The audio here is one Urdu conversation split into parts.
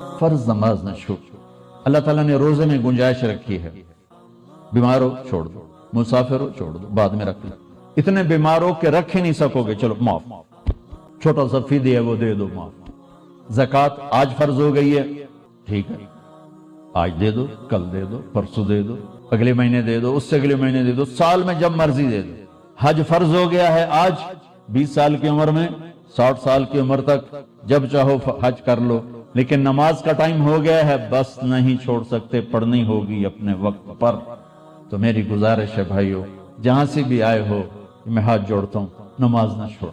فرض نماز نہ چھوڑ. اللہ تعالیٰ نے روزے میں گنجائش رکھی ہے. بیمار ہو چھوڑ دو، مسافر ہو چھوڑ دو، بعد میں رکھ لو. اتنے بیمار ہو کہ رکھ ہی نہیں سکو گے، چلو معاف. چھوٹا سا فدیہ ہے وہ دے دو، معاف. زکوٰۃ آج فرض ہو گئی ہے، ٹھیک ہے، آج دے دو، کل دے دو، پرسوں دے دو، اگلے مہینے دے دو، اس سے اگلے مہینے دے دو، سال میں جب مرضی دے دو. حج فرض ہو گیا ہے آج، 20 سال کی عمر میں 60 سال کی عمر تک جب چاہو حج کر لو. لیکن نماز کا ٹائم ہو گیا ہے، بس نہیں چھوڑ سکتے، پڑھنی ہوگی اپنے وقت پر. تو میری گزارش ہے بھائیو، جہاں سے بھی آئے ہو، میں ہاتھ جوڑتا ہوں، نماز نہ چھوڑ.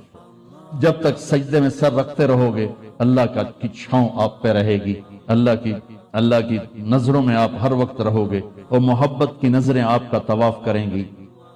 جب تک سجدے میں سر رکھتے رہو گے، اللہ کی چھاؤں آپ پہ رہے گی، اللہ کی نظروں میں آپ ہر وقت رہو گے، اور محبت کی نظریں آپ کا طواف کریں گی.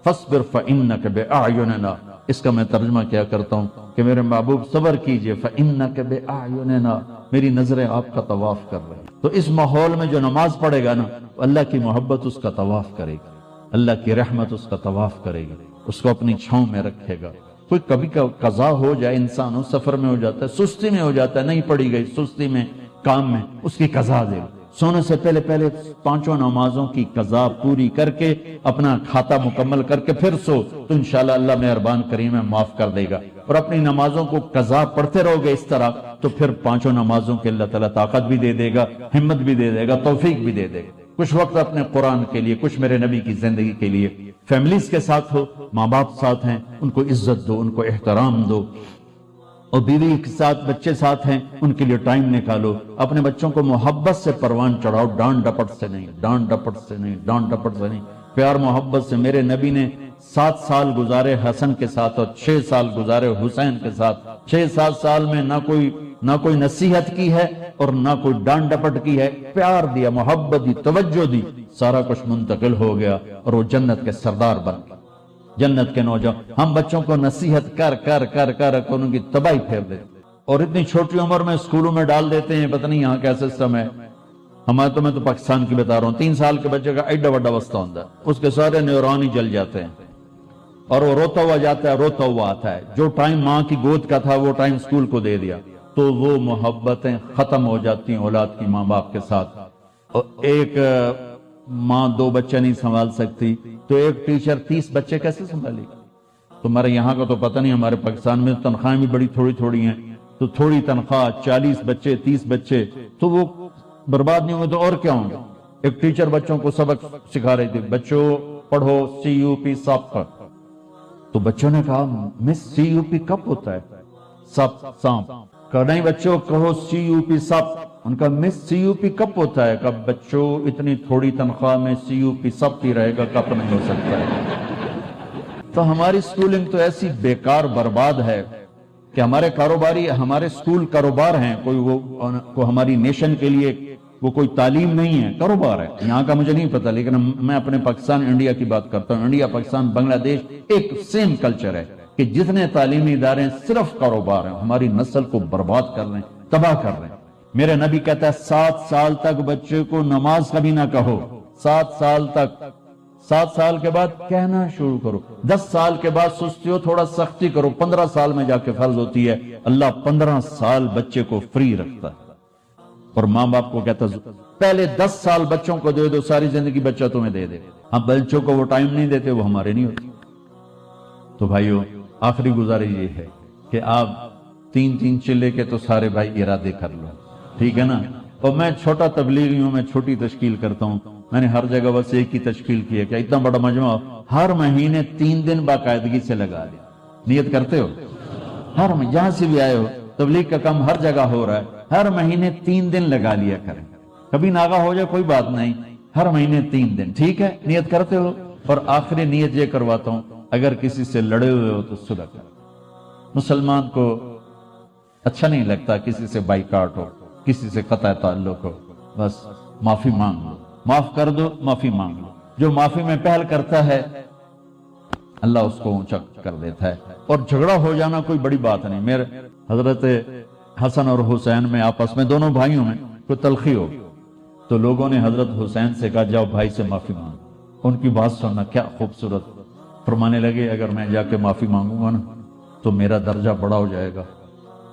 فاصبر فإنک بأعیننا، اس کا میں ترجمہ کیا کرتا ہوں کہ میرے محبوب صبر کیجئے، فإنک بأعیننا، میری نظریں آپ کا طواف کر رہے ہیں. تو اس ماحول میں جو نماز پڑھے گا نا، اللہ کی محبت اس کا طواف کرے گی، اللہ کی رحمت اس کا طواف کرے گی، اس کو اپنی چھاؤں میں رکھے گا. کوئی کبھی قضا ہو جائے، انسان سفر میں ہو جاتا ہے، سستی میں ہو جاتا ہے، نہیں پڑھی گئی، سستی میں، کام میں، اس کی قضا دے. سونے سے پہلے 5 نمازوں کی قضا پوری کر کے اپنا کھاتا مکمل کر کے پھر سو، تو انشاءاللہ اللہ مہربان کریم ہے، معاف کر دے گا. اور اپنی نمازوں کو قضا پڑھتے رہو گے اس طرح، تو پھر 5 نمازوں کے اللہ تعالیٰ طاقت بھی دے دے گا، ہمت بھی دے دے گا، توفیق بھی دے دے گا. کچھ وقت اپنے قرآن کے لیے، کچھ میرے نبی کی زندگی کے لیے. فیملیز کے ساتھ ہو، ماں باپ ساتھ ہیں، ان کو عزت دو، ان کو احترام دو. اور بیوی کے ساتھ، بچے ساتھ ہیں، ان کے لیے ٹائم نکالو. اپنے بچوں کو محبت سے پروان چڑھاؤ، ڈانٹ ڈپٹ سے نہیں، ڈانٹ ڈپٹ سے نہیں، ڈانٹ ڈپٹ سے نہیں، پیار محبت سے. میرے نبی نے 7 سال گزارے حسن کے ساتھ اور 6 سال گزارے حسین کے ساتھ. 6-7 سال میں نہ کوئی نصیحت کی ہے اور نہ کوئی ڈانٹ ڈپٹ کی ہے، پیار دیا، محبت دی، توجہ دی، سارا کچھ منتقل ہو گیا اور وہ جنت کے سردار بن گئے، جنت کے نوجوان. ہم بچوں کو نصیحت کر ان کی تباہی پھیر دیتے، اور اتنی چھوٹی عمر میں اسکولوں میں ڈال دیتے ہیں. پتہ نہیں یہاں کیا سسٹم ہے. ہمارے میں تو پاکستان کی بتا رہا ہوں، 3 سال کے بچے کا ایڈا بڑا وسطہ ہوتا ہے، اس کے سارے نیورون ہی جل جاتے ہیں، اور وہ روتا ہوا جاتا ہے، روتا ہوا آتا ہے. جو ٹائم ماں کی گود کا تھا وہ ٹائم اسکول کو دے دیا، تو وہ محبتیں ختم ہو جاتی ہیں اولاد کی ماں باپ کے ساتھ. اور ایک ماں 2 بچے نہیں سنبھال سکتی، تو ایک ٹیچر 30 بچے کیسے سنبھالے گی؟ تمہارے یہاں کا تو پتہ نہیں، ہمارے پاکستان میں تنخواہیں بھی بڑی تھوڑی ہیں، تو تھوڑی تنخواہ، 40 بچے، 30 بچے، تو وہ برباد نہیں ہوئے تو اور کیا ہوں گے؟ ایک ٹیچر بچوں کو سبق سکھا رہی تھی، بچوں پڑھو CUP سپ. تو بچوں نے کہا مس CUP کب ہوتا ہے؟ سپ، سانپ. کہا نہیں بچوں کہو CUP سپ. ان کا مس CUP کب ہوتا ہے؟ کب بچوں اتنی تھوڑی تنخواہ میں CUP سب ہی رہے گا، کب نہیں ہو سکتا ہے. تو ہماری سکولنگ تو ایسی بیکار برباد ہے کہ ہمارے کاروباری، ہمارے سکول کاروبار ہیں. کوئی ہماری نیشن کے لیے وہ کوئی تعلیم نہیں ہے، کاروبار ہے. یہاں کا مجھے نہیں پتا، لیکن میں اپنے پاکستان، انڈیا کی بات کرتا ہوں. انڈیا، پاکستان، بنگلہ دیش ایک سیم کلچر ہے کہ جتنے تعلیمی ادارے ہیں صرف کاروبار ہیں، ہماری نسل کو برباد کر رہے ہیں، تباہ کر رہے ہیں. میرے نبی کہتا ہے 7 سال تک بچے کو نماز کبھی نہ کہو، 7 سال تک. 7 سال کے بعد کہنا شروع کرو. 10 سال کے بعد سستی ہو، تھوڑا سختی کرو. 15 سال میں جا کے فرض ہوتی ہے. اللہ 15 سال بچے کو فری رکھتا ہے، اور ماں باپ کو کہتا ہے پہلے 10 سال بچوں کو دے دو، ساری زندگی بچہ تمہیں دے دے. ہم بچوں کو وہ ٹائم نہیں دیتے، وہ ہمارے نہیں ہوتے. تو بھائیو، آخری گزارش یہ ہے کہ آپ 3 چلے کے تو سارے بھائی ارادے کر لو، ٹھیک ہے نا. اور میں چھوٹا تبلیغی ہوں، میں چھوٹی تشکیل کرتا ہوں. میں نے ہر جگہ بس ایک ہی تشکیل کی ہے کہ اتنا بڑا مجموعہ ہر مہینے 3 دن باقاعدگی سے لگا لیں. نیت کرتے ہو؟ ہر جہاں سے بھی آئے ہو، تبلیغ کا کام ہر جگہ ہو رہا ہے، ہر مہینے 3 دن لگا لیا کریں. کبھی ناغا ہو جائے کوئی بات نہیں، ہر مہینے 3 دن، ٹھیک ہے؟ نیت کرتے ہو؟ اور آخری نیت یہ کرواتا ہوں، اگر کسی سے لڑے ہوئے ہو تو صلح کرو. مسلمان کو اچھا نہیں لگتا کسی سے بائیکاٹ ہو، کسی سے قطع تعلق ہو. بس معافی مانگ لو، معاف کر دو، معافی مانگ لو. جو معافی میں پہل کرتا ہے اللہ اس کو اونچا کر دیتا ہے. اور جھگڑا ہو جانا کوئی بڑی بات نہیں. میرے حضرت حسن اور حسین میں آپس میں دونوں بھائیوں میں کوئی تلخی ہو تو لوگوں نے حضرت حسین سے کہا جاؤ بھائی سے معافی مانگو. ان کی بات سننا کیا خوبصورت. فرمانے لگے اگر میں جا کے معافی مانگوں گا نا تو میرا درجہ بڑا ہو جائے گا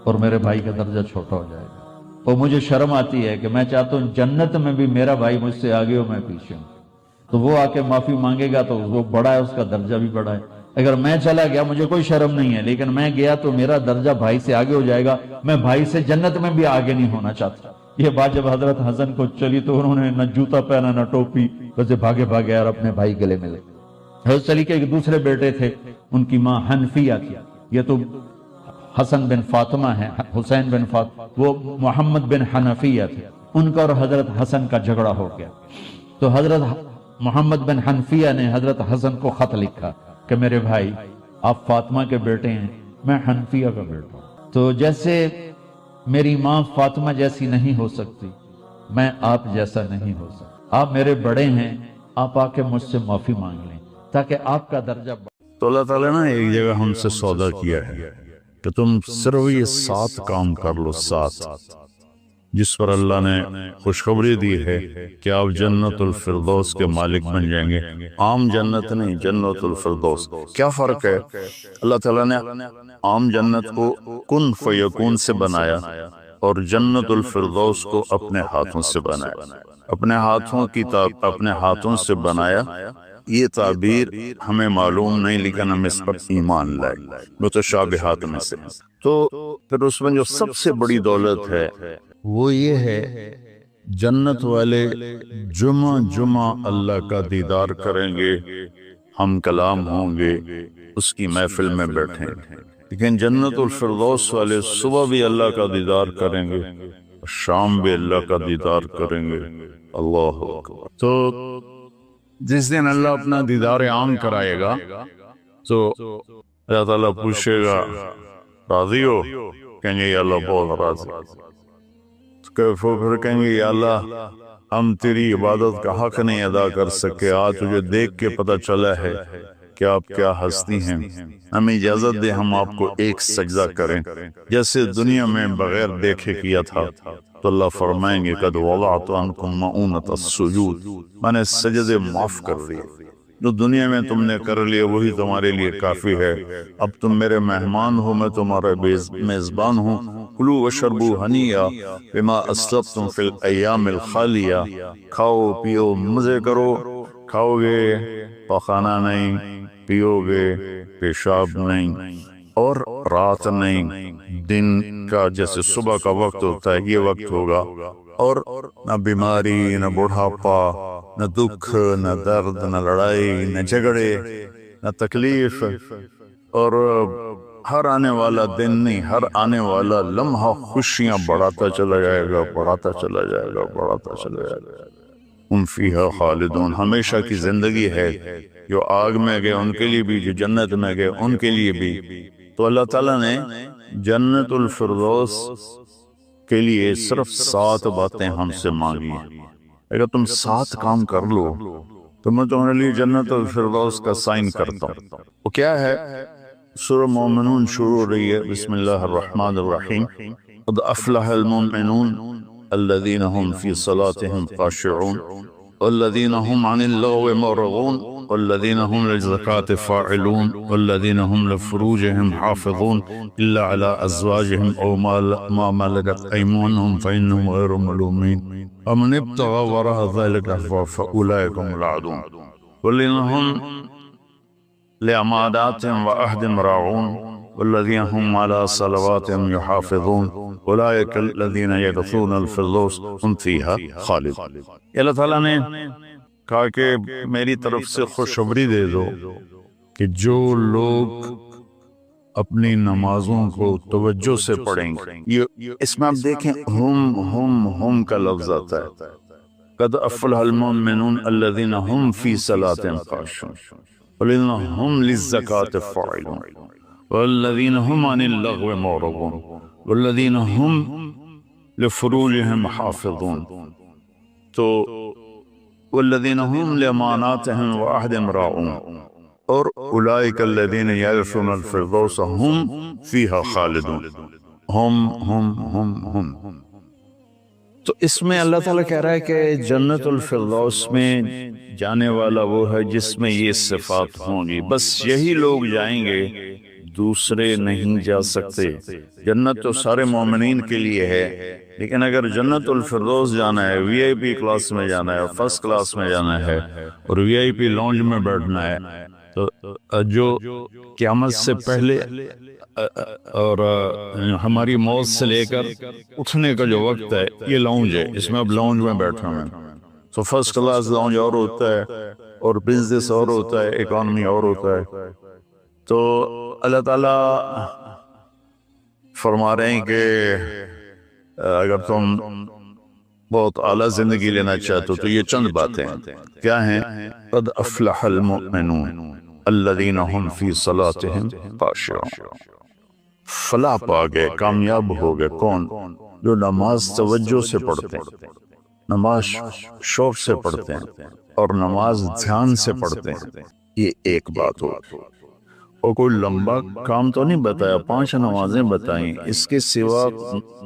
اور میرے بھائی کا درجہ چھوٹا ہو جائے گا. اور مجھے شرم آتی ہے کہ میں چاہتا ہوں جنت میں بھی میرا بھائی مجھ سے آگے ہو، میں پیچھے ہوں، تو وہ آ کے معافی مانگے گا تو وہ بڑا ہے، اس کا درجہ بھی بڑا ہے۔ اگر میں چلا گیا مجھے کوئی شرم نہیں ہے، لیکن میں گیا تو میرا درجہ بھائی سے آگے ہو جائے گا، میں بھائی سے جنت میں بھی آگے نہیں ہونا چاہتا۔ یہ بات جب حضرت حسن کو چلی تو انہوں نے نہ جوتا پہنا نہ ٹوپی، ویسے بھاگے بھاگے اور اپنے بھائی گلے ملے۔ حضرت علی کے ایک دوسرے بیٹے تھے، ان کی ماں حنفیہ تھی، یہ تو حسن بن فاطمہ ہے، حسین بن فاطمہ، وہ محمد بن حنفیہ تھے، ان کا اور حضرت حسن کا جھگڑا ہو گیا، تو حضرت محمد بن حنفیہ نے حضرت حسن کو خط لکھا کہ میرے بھائی آپ فاطمہ کے بیٹے ہیں، میں حنفیہ کا بیٹا ہوں، تو جیسے میری ماں فاطمہ جیسی نہیں ہو سکتی، میں آپ جیسا نہیں ہو سکتا، آپ میرے بڑے ہیں، آپ آ کے مجھ سے معافی مانگ لیں تاکہ آپ کا درجہ بڑھے۔ تو اللہ تعالیٰ نے ایک جگہ ہم سے سودا کیا ہے کہ تم صرف یہ 7 کام کر لو، 7 جس پر اللہ نے خوشخبری دی ہے کہ آپ جنت الفردوس کے مالک بن جائیں گے۔ عام جنت نہیں، جنت الفردوس۔ کیا فرق ہے؟ اللہ تعالیٰ نے عام جنت کو کن فیکون سے بنایا اور جنت الفردوس کو اپنے ہاتھوں سے بنایا، اپنے ہاتھوں سے بنایا۔ یہ تعبیر ہمیں معلوم نہیں، لیکن ہم اس پر ایمان لائے، متشابہات میں سے۔ تو پھر اس میں جو سب سے بڑی دولت ہے وہ یہ ہے، جنت والے جمعہ اللہ کا دیدار کریں گے، ہم کلام ہوں گے، اس کی محفل میں بیٹھیں گے۔ لیکن جنت الفردوس والے صبح بھی اللہ کا دیدار کریں گے، شام بھی اللہ کا دیدار کریں گے۔ اللہ اکبر۔ تو جس دن اللہ اپنا دیدار عام کرائے گا تو اللہ تعالیٰ پوچھے گا راضی ہو؟ کہیں گے یا اللہ بہت راضی۔ پھر کہیں گے یا اللہ ہم تیری عبادت کا حق نہیں ادا کر سکے، آج تجھے دیکھ کے پتہ چلا ہے کہ آپ کیا ہستی ہیں، ہمیں اجازت دے ہم آپ کو ایک سجدہ کریں جیسے دنیا میں بغیر دیکھے کیا تھا۔ تو اللہ فرمائیں گے قد وضعت عنکم مؤونۃ السجود، میں نے سجدے معاف کر دیے، جو دنیا میں تم نے کر لیے وہی تمہارے لیے کافی ہے، اب تم میرے مہمان ہو، میں تمہارا میزبان ہوں، کلوا واشربوا ہنیئا بما اسلفتم فی الایام الخالیہ، کھاؤ پیو مزے کرو، کھاؤ گے پخانا نہیں، پیو گے پیشاب نہیں، اور رات نہیں، دن کا جیسے صبح کا وقت ہوتا ہے یہ وقت ہوگا، اور نہ بیماری، نہ بڑھاپا، نہ دکھ، نہ درد، نہ لڑائی، نہ جھگڑے، نہ تکلیف، اور ہر آنے والا دن نہیں، ہر آنے والا لمحہ خوشیاں بڑھاتا چلا جائے گا، بڑھاتا چلا جائے گا، بڑھاتا چلا جائے گا۔ ہم فیہا خالدون، ہمیشہ کی زندگی ہے، جو آگ میں گئے ان کے لیے بھی، جو جنت میں گئے ان کے لیے بھی۔ تو اللہ تعالیٰ نے جنت الفردوس کے لیے صرف 7 باتیں ہم سے مانگی ہیں۔ اگر تم 7 کام کر لو تو میں تمہارے لیے جنت الفردوس کا سائن کرتا ہوں۔ وہ کیا ہے؟ سورہ مومنون شروع ہو رہی ہے، بسم اللہ الرحمن الرحیم، قد افلح المؤمنون الذین هم فی صلاتهم خاشعون والذین هم عن اللغو معرضون والذین هم للزکاة فاعلون والذین هم لفروجهم حافظون الا على ازواجهم او ما ملكت ايمانهم فانهم غیر ملومین ومن ابتغى وراء ذلك فاولئک هم العادون والذین هم لأماناتهم وعهدهم راعون والذین هم على صلواتهم يحافظون اولئک الذین یرثون الفردوس هم فیہا خالدون۔ اللہ تعالیٰ نے کہا کہ میری طرف سے خوشخبری دے دو کہ جو لوگ اپنی نمازوں کو توجہ سے پڑھیں گے، اس میں آپ دیکھیں ہم کا لفظ آتا ہے، قد افلح المؤمنون الذین هم فی صلاتهم خاشعون والذین هم للزکاة فاعلون والذین هم عن اللغو معرضون والذین هم لفروجهم حافظون، تو والذین هم لأماناتهم وعهدهم راعون، اور اولئک الذین یرثون الفردوس هم فیہا خالدون۔ ہم تو اس میں اللہ تعالیٰ کہہ رہا ہے کہ جنت الفردوس میں جانے والا وہ ہے جس میں یہ صفات ہوں گی، بس یہی لوگ جائیں گے دوسرے نہیں جا سکتے۔ جنت تو سارے مومنین کے لیے ہے، لیکن اگر جنت الفردوس جانا ہے، وی آئی پی کلاس میں جانا ہے، فرسٹ کلاس میں جانا ہے اور وی آئی پی لانج میں بیٹھنا ہے، تو جو قیامت سے پہلے اور ہماری موت سے لے کر اٹھنے کا جو وقت ہے، یہ لاؤنج ہے، اس میں اب لاؤنج میں بیٹھا ہوں۔ تو فرسٹ کلاس لاؤنج اور ہوتا ہے اور بزنس اور ہوتا ہے، اکانومی اور ہوتا ہے۔ تو اللہ تعالیٰ فرما رہے ہیں کہ اگر تم بہت اعلیٰ زندگی لینا چاہتے ہو تو یہ چند باتیں کیا ہیں؟ قد افلح المؤمنون الذین هم فی صلاتهم خاشعون۔ فلاح پا گئے، کامیاب ہو گئے کون؟ جو نماز توجہ سے پڑھتے ہیں، نماز شوق سے پڑھتے ہیں اور نماز دھیان سے پڑھتے ہیں۔ یہ ایک بات ہو، اور کوئی لمبا کام تو نہیں بتایا، 5 نمازیں بتائیں، اس کے سوا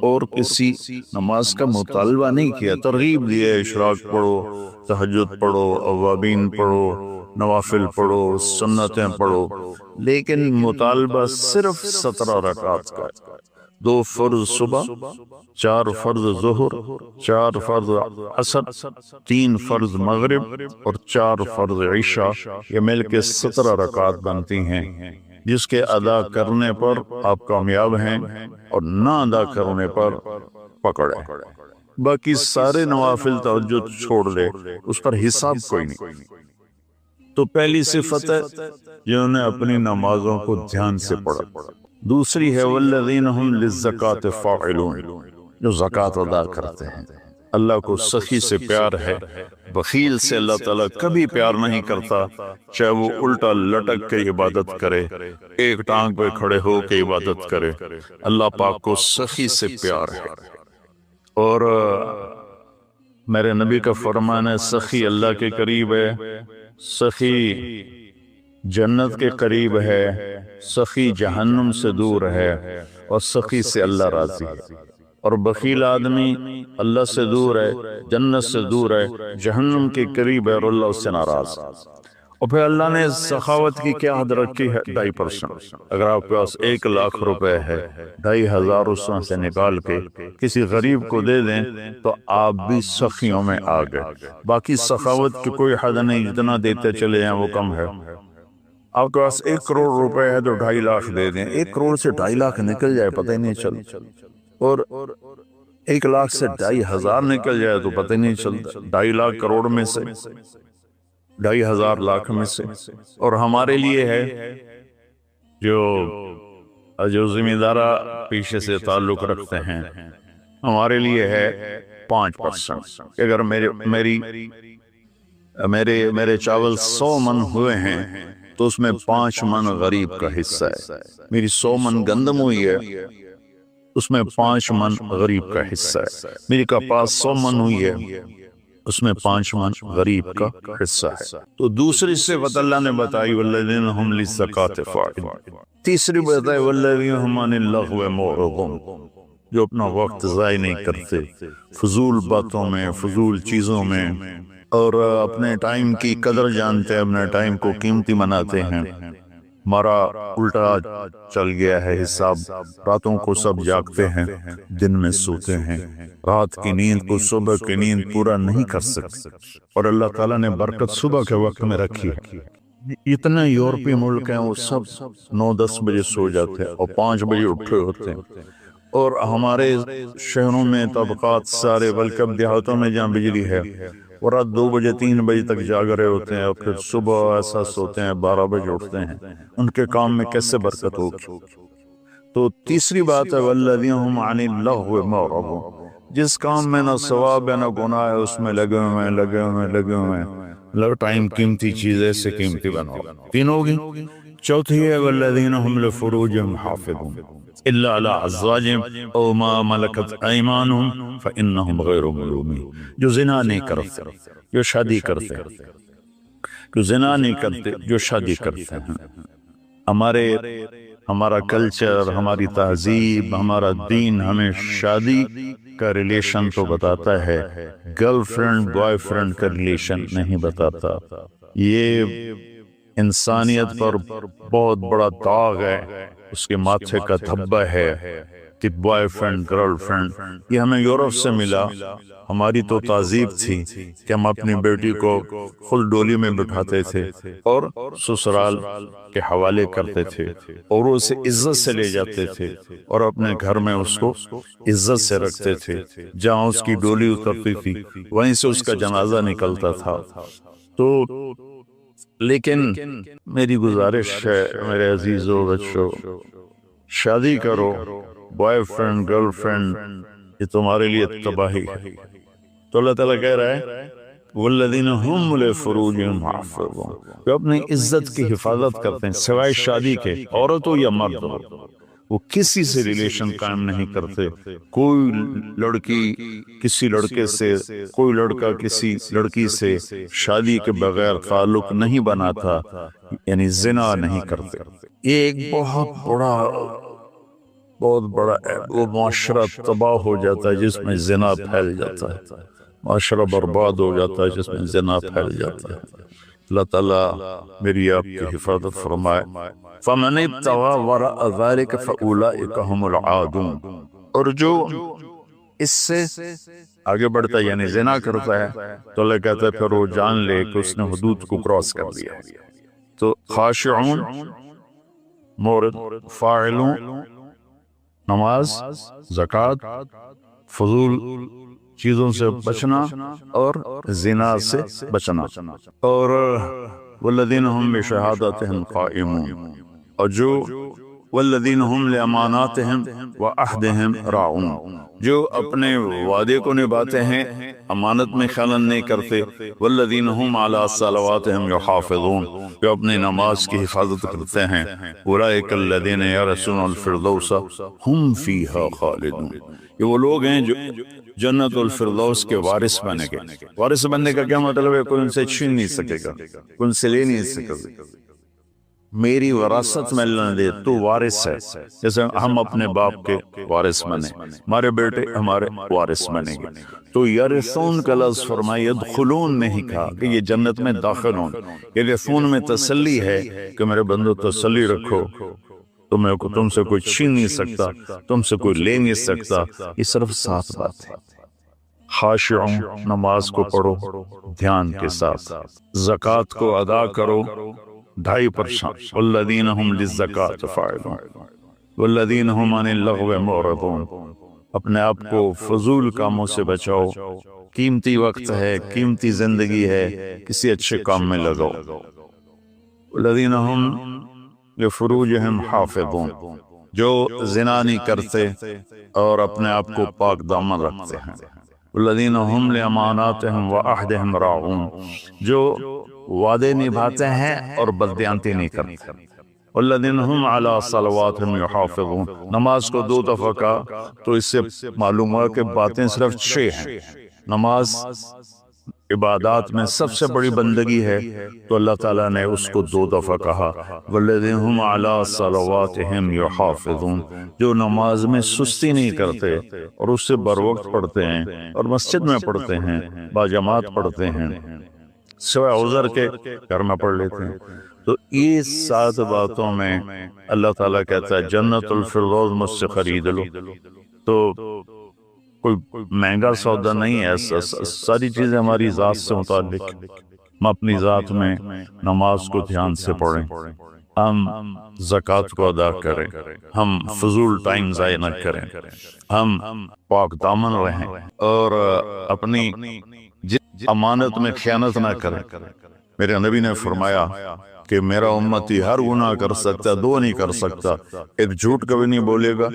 اور کسی نماز کا مطالبہ نہیں کیا۔ ترغیب دی ہے، اشراق پڑھو، تہجد پڑھو، اوابین پڑھو، نوافل پڑھو، سنتیں پڑھو، لیکن مطالبہ صرف 17 رکعات کا، 2 فرض صبح، 4 فرض ظہر، 4 فرض عصر، 3 فرض مغرب اور 4 فرض عشاء، یہ مل کے 17 رکعات بنتی ہیں، جس کے ادا کرنے پر آپ کامیاب ہیں اور نہ ادا کرنے پر پکڑے۔ باقی سارے نوافل تہجد چھوڑ دے، اس پر حساب کوئی نہیں۔ تو پہلی صفت ہے جنہوں نے اپنی نمازوں کو دھیان سے پڑھا۔ دوسری ہے والذین هم للزکاۃ فاعلون، جو زکوٰۃ ادا کرتے ہیں۔ اللہ کو سخی سے پیار ہے، بخیل سے اللہ تعالیٰ کبھی پیار نہیں کرتا، چاہے وہ الٹا لٹک کے عبادت کرے، ایک ٹانگ پہ کھڑے ہو کے عبادت کرے، اللہ پاک کو سخی سے پیار ہے۔ اور میرے نبی کا فرمان ہے سخی اللہ کے قریب ہے، سخی جنت کے قریب ہے، سخی جہنم سے دور ہے، اور سخی سے اللہ راضی ہے۔ اور بخیل آدمی اللہ سے دور ہے، جنت سے دور ہے، جہنم کے قریب ہے اور اللہ اس سے ناراض۔ اور پھر اللہ نے سخاوت کی کیا حد رکھی ہے؟ 2.5%۔ اگر آپ کے پاس 1 لاکھ روپے ہے، 2,500 اس میں سے نکال کے کسی غریب کو دے دیں تو آپ بھی سخیوں میں آ گئے۔ باقی سخاوت کی کوئی حد نہیں، جتنا دیتے چلے جائیں وہ کم ہے۔ آپ کے پاس 1 کروڑ روپے ہے تو 2.5 لاکھ دے دیں، 1 کروڑ سے 2.5 لاکھ نکل جائے پتہ ہی نہیں چلتا، اور 1 لاکھ سے 2,500 نکل جائے تو پتہ ہی نہیں چلتا، 2.5 لاکھ کروڑ میں سے، 2,500 لاکھ میں سے۔ اور ہمارے لیے ہے جو ذمہ دارہ پیشے سے تعلق رکھتے ہیں، ہمارے لیے ہے 5%۔ اگر میرے چاول 100 من ہوئے ہیں تو اس میں 5 من غریب کا حصہ ہے۔ میری 100 من گندم ہوئی ہے، اس میں 5 من غریب کا حصہ ہے۔ میری کپاس 100 من ہوئی ہے، اس میں 5 من غریب کا حصہ ہے۔ تو دوسری صفت اللہ نے بتائی والذین هم للزکاۃ فاعلون۔ تیسری بتائی والذین هم عن اللغو معرضون، جو اپنا وقت ضائع نہیں کرتے فضول باتوں میں، فضول چیزوں میں، اور اپنے ٹائم کی قدر جانتے ہیں، اپنے ٹائم کو قیمتی مناتے ہیں۔ ہمارا الٹا چل گیا ہے حساب، راتوں کو سب جاگتے ہیں، دن میں سوتے ہیں، رات کی نیند کو صبح کی نیند پورا نہیں کر سکتے، اور اللہ تعالیٰ نے برکت صبح کے وقت میں رکھی ہے۔ اتنے یورپی ملک ہیں وہ سب 9-10 بجے سو جاتے ہیں اور 5 بجے اٹھے ہوتے ہیں، اور ہمارے شہروں میں طبقات سارے، بلکہ اب دیہاتوں میں جہاں بجلی ہے وہ رات 2 بجے 3 بجے تک جاگ رہے ہوتے ہیں، اور پھر صبح ایسا سوتے ہیں 12 بجے اٹھتے ہیں۔ ان کے کام میں کیسے برکت ہوگی؟ تو تیسری بات ہے والذین هم عن اللغو معرضون، جس کام میں نہ ثواب ہے نہ گناہ ہے اس میں لگے ہوئے ہیں۔ ٹائم قیمتی چیز ایسے قیمتی بناؤ۔ 3 ہوگی۔ چوتھی ہے والذین هم لفروجهم حافظون الا علی ازواجہم او ما ملکت ایمانہم فانہم غیر ملومین، جو زنا نہیں کرتے، جو شادی کرتے ہیں، جو زنا نہیں کرتے، جو شادی کرتے ہیں۔ ہمارا کلچر، ہماری تہذیب، ہمارا دین ہمیں شادی کا ریلیشن تو بتاتا ہے، گرل فرینڈ بوائے فرینڈ کا ریلیشن نہیں بتاتا۔ یہ انسانیت پر بہت بڑا داغ ہے، اس کے ماتھے کا دھبا ہے کہ بوائے فرینڈ گرل فرینڈ، یہ ہمیں یورپ سے ملا۔ ہماری تو تہذیب تھی کہ ہم اپنی بیٹی کو خود ڈولی میں بٹھاتے تھے اور سسرال کے حوالے کرتے تھے اور اسے عزت سے لے جاتے تھے اور اپنے گھر میں اس کو عزت سے رکھتے تھے۔ جہاں اس کی ڈولی اترتی تھی وہیں سے اس کا جنازہ نکلتا تھا۔ تو لیکن میری گزارش ہے میرے عزیزو بچوں، شادی کرو، بوائے فرینڈ گرل فرینڈ یہ تمہارے لیے تباہی ہے۔ تو اللہ تعالیٰ کہہ رہا ہے والذین هم لفروجہم حافظون، جو اپنی عزت کی حفاظت کرتے ہیں سوائے شادی کے، عورت ہو یا مرد ہو، وہ کسی سے ریلیشن قائم نہیں کرتے۔ کوئی لڑکی کسی لڑکے سے، کوئی لڑکا کسی لڑکی سے شادی کے بغیر تعلق نہیں بناتا، یعنی زنا نہیں کرتے۔ یہ ایک بہت بڑا وہ معاشرہ تباہ ہو جاتا ہے جس میں زنا پھیل جاتا ہے، معاشرہ برباد ہو جاتا ہے جس میں زنا پھیل جاتا ہے۔ اللہ تعالیٰ میری آپ کی حفاظت فرمائے۔ فَمَنِ ابْتَغَىٰ وَرَاءَ ذَلِكَ فَأُولَٰئِكَ هُمُ الْعَادُونَ، اور جو اس سے آگے بڑھتا ہے یعنی زنا کرتا ہے تو اللہ کہتا ہے پھر وہ جان لے کہ اس نے حدود کو کراس کر دیا ہے۔ تو خاشعون، مورد، فاعلون، نماز، زکوٰۃ، فضول چیزوں سے بچنا اور زنا سے بچنا، اور والذین هم بشہادتہم قائمون، اور جو والذین هم لاماناتہم وعہدہم راعون، جو اپنے وعدے کو نبھاتے ہیں، امانت میں خیانت نہیں کرتے۔ والذین هم علی صلواتہم یحافظون، جو اپنی نماز کی حفاظت کرتے ہیں۔ اولئک الذین یرثون الفردوس هم فیہا خالدون، یہ وہ لوگ ہیں جو جنت الفردوس کے وارث بنے گے۔ وارث بننے کا کیا مطلب ہے؟ کوئی ان سے چھین نہیں سکے گا، کوئی ان سے لے نہیں سکے گا۔ میری وراثت میں اللہ نے دے، تو وارث ہے، جیسے ہم اپنے باپ کے وارث بنے، ہمارے بیٹے ہمارے وارث بنیں گے۔ تو یرثون کا لفظ فرمایا، یدخلون نہیں کہا کہ یہ جنت میں داخل ہوں۔ یرثون میں تسلی ہے کہ میرے بندو تسلی رکھو، تم سے کوئی چھین نہیں سکتا، تم سے کوئی لے نہیں سکتا۔ یہ صرف ساتھ بات ہے۔ خاشعون، نماز کو پڑھو دھیان کے ساتھ، زکوٰۃ کو ادا کرو 2.5%۔ والذین هم للزکاة فاعلون والذین هم عن اللغو معرضون، اپنے آپ کو فضول کاموں سے بچاؤ، قیمتی وقت ہے، قیمتی زندگی ہے، کسی اچھے کام میں لگاؤ۔ والذین هم لفروجہم حافظون، جو زنا نہیں کرتے اور اپنے آپ کو پاک دامن رکھتے ہیں۔ والذین هم لاماناتہم وعہدہم راعون، جو وعدے نبھاتے ہیں اور بددیانتی نہیں کرتے۔ والذین هم علی صلواتہم یحافظون، نماز کو 2 دفعہ کہا تو اس سے معلوم ہوا کہ باتیں صرف 6 ہیں۔ نماز عبادات میں سب سے بڑی بندگی ہے، تو اللہ تعالیٰ نے اس کو 2 دفعہ کہا۔ والذین هم علی صلواتہم یحافظون، جو نماز میں سستی نہیں کرتے اور اس سے بر وقت پڑھتے ہیں اور مسجد میں پڑھتے ہیں، باجماعت پڑھتے ہیں، سوائے عذر کے گھر میں پڑھ لیتے ہیں۔ تو یہ 7 باتوں میں اللہ تعالیٰ کہتا ہے جنت الفردوس مجھ سے خرید لو۔ تو کوئی مہنگا سودا نہیں ہے، ساری چیزیں ہماری ذات سے متعلق۔ ہم اپنی ذات میں نماز کو دھیان سے پڑھیں، ہم زکوٰۃ کو ادا کریں، ہم فضول ٹائم ضائع نہ کریں، ہم پاک دامن رہیں اور اپنی امانت میں خیانت نہ کریں۔ میرے نبی نے فرمایا کہ میرا امتی ہر گناہ کر سکتا، 2 نہیں کر سکتا، ایک جھوٹ کبھی نہیں بولے گا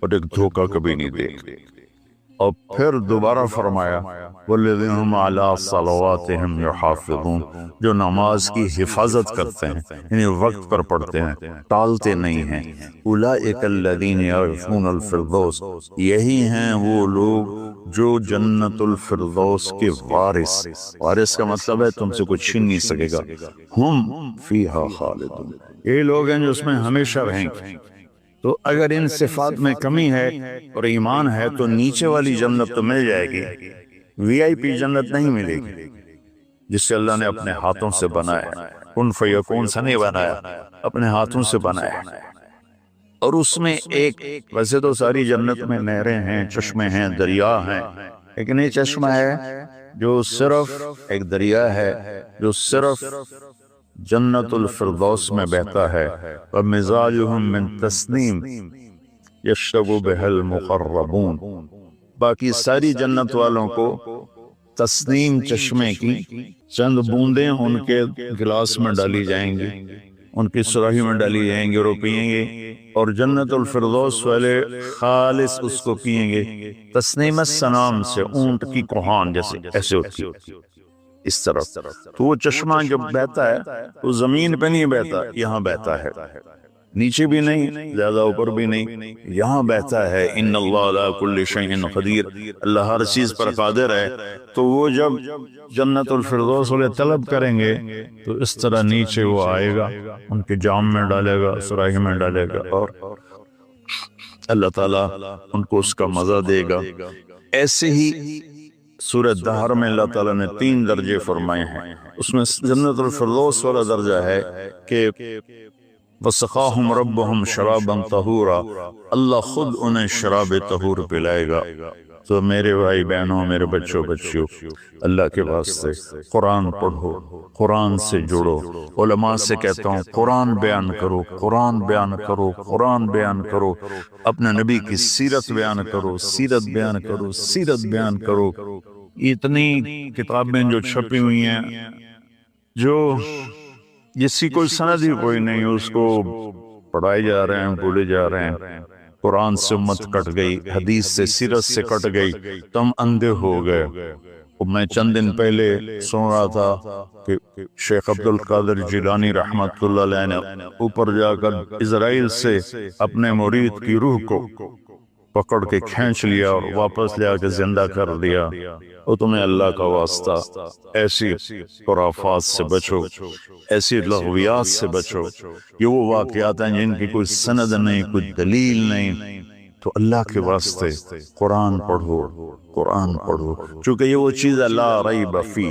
اور ایک دھوکہ کبھی نہیں دے گا۔ اور پھر دوبارہ فرمایا والذین هم علی صلواتہم یحافظون، جو نماز کی حفاظت کرتے ہیں، یعنی وقت پر پڑھتے ہیں، ٹالتے نہیں ہیں۔ اولئک الذین یرثون الفردوس، یہی ہیں وہ لوگ جو جنت الفردوس کے وارث کا مطلب ہے تم سے کوئی چھین نہیں سکے گا۔ ہم فیہا خالدون، یہ لوگ ہیں جو اس میں ہمیشہ رہیں گے۔ تو اگر ان صفات میں کمی ہے اور ایمان ہے تو نیچے والی جنت تو مل جائے گی، VIP جنت نہیں ملے گی جس سے اللہ نے اپنے ہاتھوں سے بنایا ہے۔ کن فیکون سے نہیں بنایا، اپنے ہاتھوں سے بنایا۔ اور اس میں ایک، ویسے تو ساری جنت میں نہریں ہیں، چشمے ہیں، دریا ہیں، لیکن یہ چشمہ ہے جو صرف ایک دریا ہے جو صرف جنت الفردوس میں بہتا ہے۔ وَمِزَاجُهُم مِّن تَسْنِيمٍ يَشْرَبُ بِهَا الْمُقَرَّبُونَ، باقی ساری جنت والوں کو تسنیم چشمے کی چند بوندیں ان کے گلاس میں ڈالی جائیں گی، ان کی سراہی میں ڈالی جائیں گی اور وہ پیئیں گے، اور جنت الفردوس والے خالص اس کو پیئیں گے، تسنیم السنام سے، اونٹ کی کوہان جیسے ایسے ہوتی ہے اس طرف۔ تو وہ چشمہ جب بہتا ہے تو زمین پہ نہیں بہتا، یہاں بہتا ہے، نیچے بھی نہیں، زیادہ اوپر بھی نہیں، یہاں بہتا ہے۔ ان اللہ علی کل شیء قدیر، اللہ ہر چیز پر قادر ہے۔ تو وہ جب جنت الفردوس والے طلب کریں گے تو اس طرح نیچے وہ آئے گا، ان کے جام میں ڈالے گا، سراہی میں ڈالے گا، اور اللہ تعالیٰ ان کو اس کا مزہ دے گا۔ ایسے ہی سورہ دہر میں اللہ تعالیٰ نے 3 درجے فرمائے ہیں، اس میں جنت الفردوس والا درجہ ہے کہ وَسَقَاهُمْ رَبُّهُمْ شَرَابًا طَهُورًا، اللہ خود انہیں شراب طہور پلائے گا۔ تو میرے بھائی بہنوں، میرے بچوں بچیوں، اللہ کے واسطے قرآن پڑھو، قرآن سے جڑو۔ علماء سے کہتا ہوں قرآن بیان کرو، قرآن بیان کرو، قرآن بیان کرو، اپنے نبی کی سیرت بیان کرو، سیرت بیان کرو، سیرت بیان کرو۔ اتنی کتابیں جو چھپی ہوئی ہیں، جو جس کی کوئی سند ہی کوئی نہیں، اس کو پڑھائے جا رہے ہیں، بولے جا رہے ہیں۔ قرآن سے امت کٹ گئی، حدیث سے، سیرت سے کٹ گئی، تو ہم اندھے ہو گئے۔ میں چند دن پہلے سن رہا تھا کہ شیخ عبد القادر جیلانی رحمت اللہ علیہ نے اوپر جا کر اسرائیل سے اپنے مرید کی روح کو پکڑ کے کھینچ لیا اور واپس لے آ کے زندہ کر دیا۔ اور تمہیں اللہ کا واسطہ ایسی خرافات سے بچو، ایسی لغویات سے بچو۔ یہ وہ واقعات ہیں جن کی کوئی سند نہیں، کوئی دلیل نہیں۔ تو اللہ کے واسطے قرآن پڑھو، قرآن پڑھو، چونکہ یہ وہ چیز ہے لا ریب فی،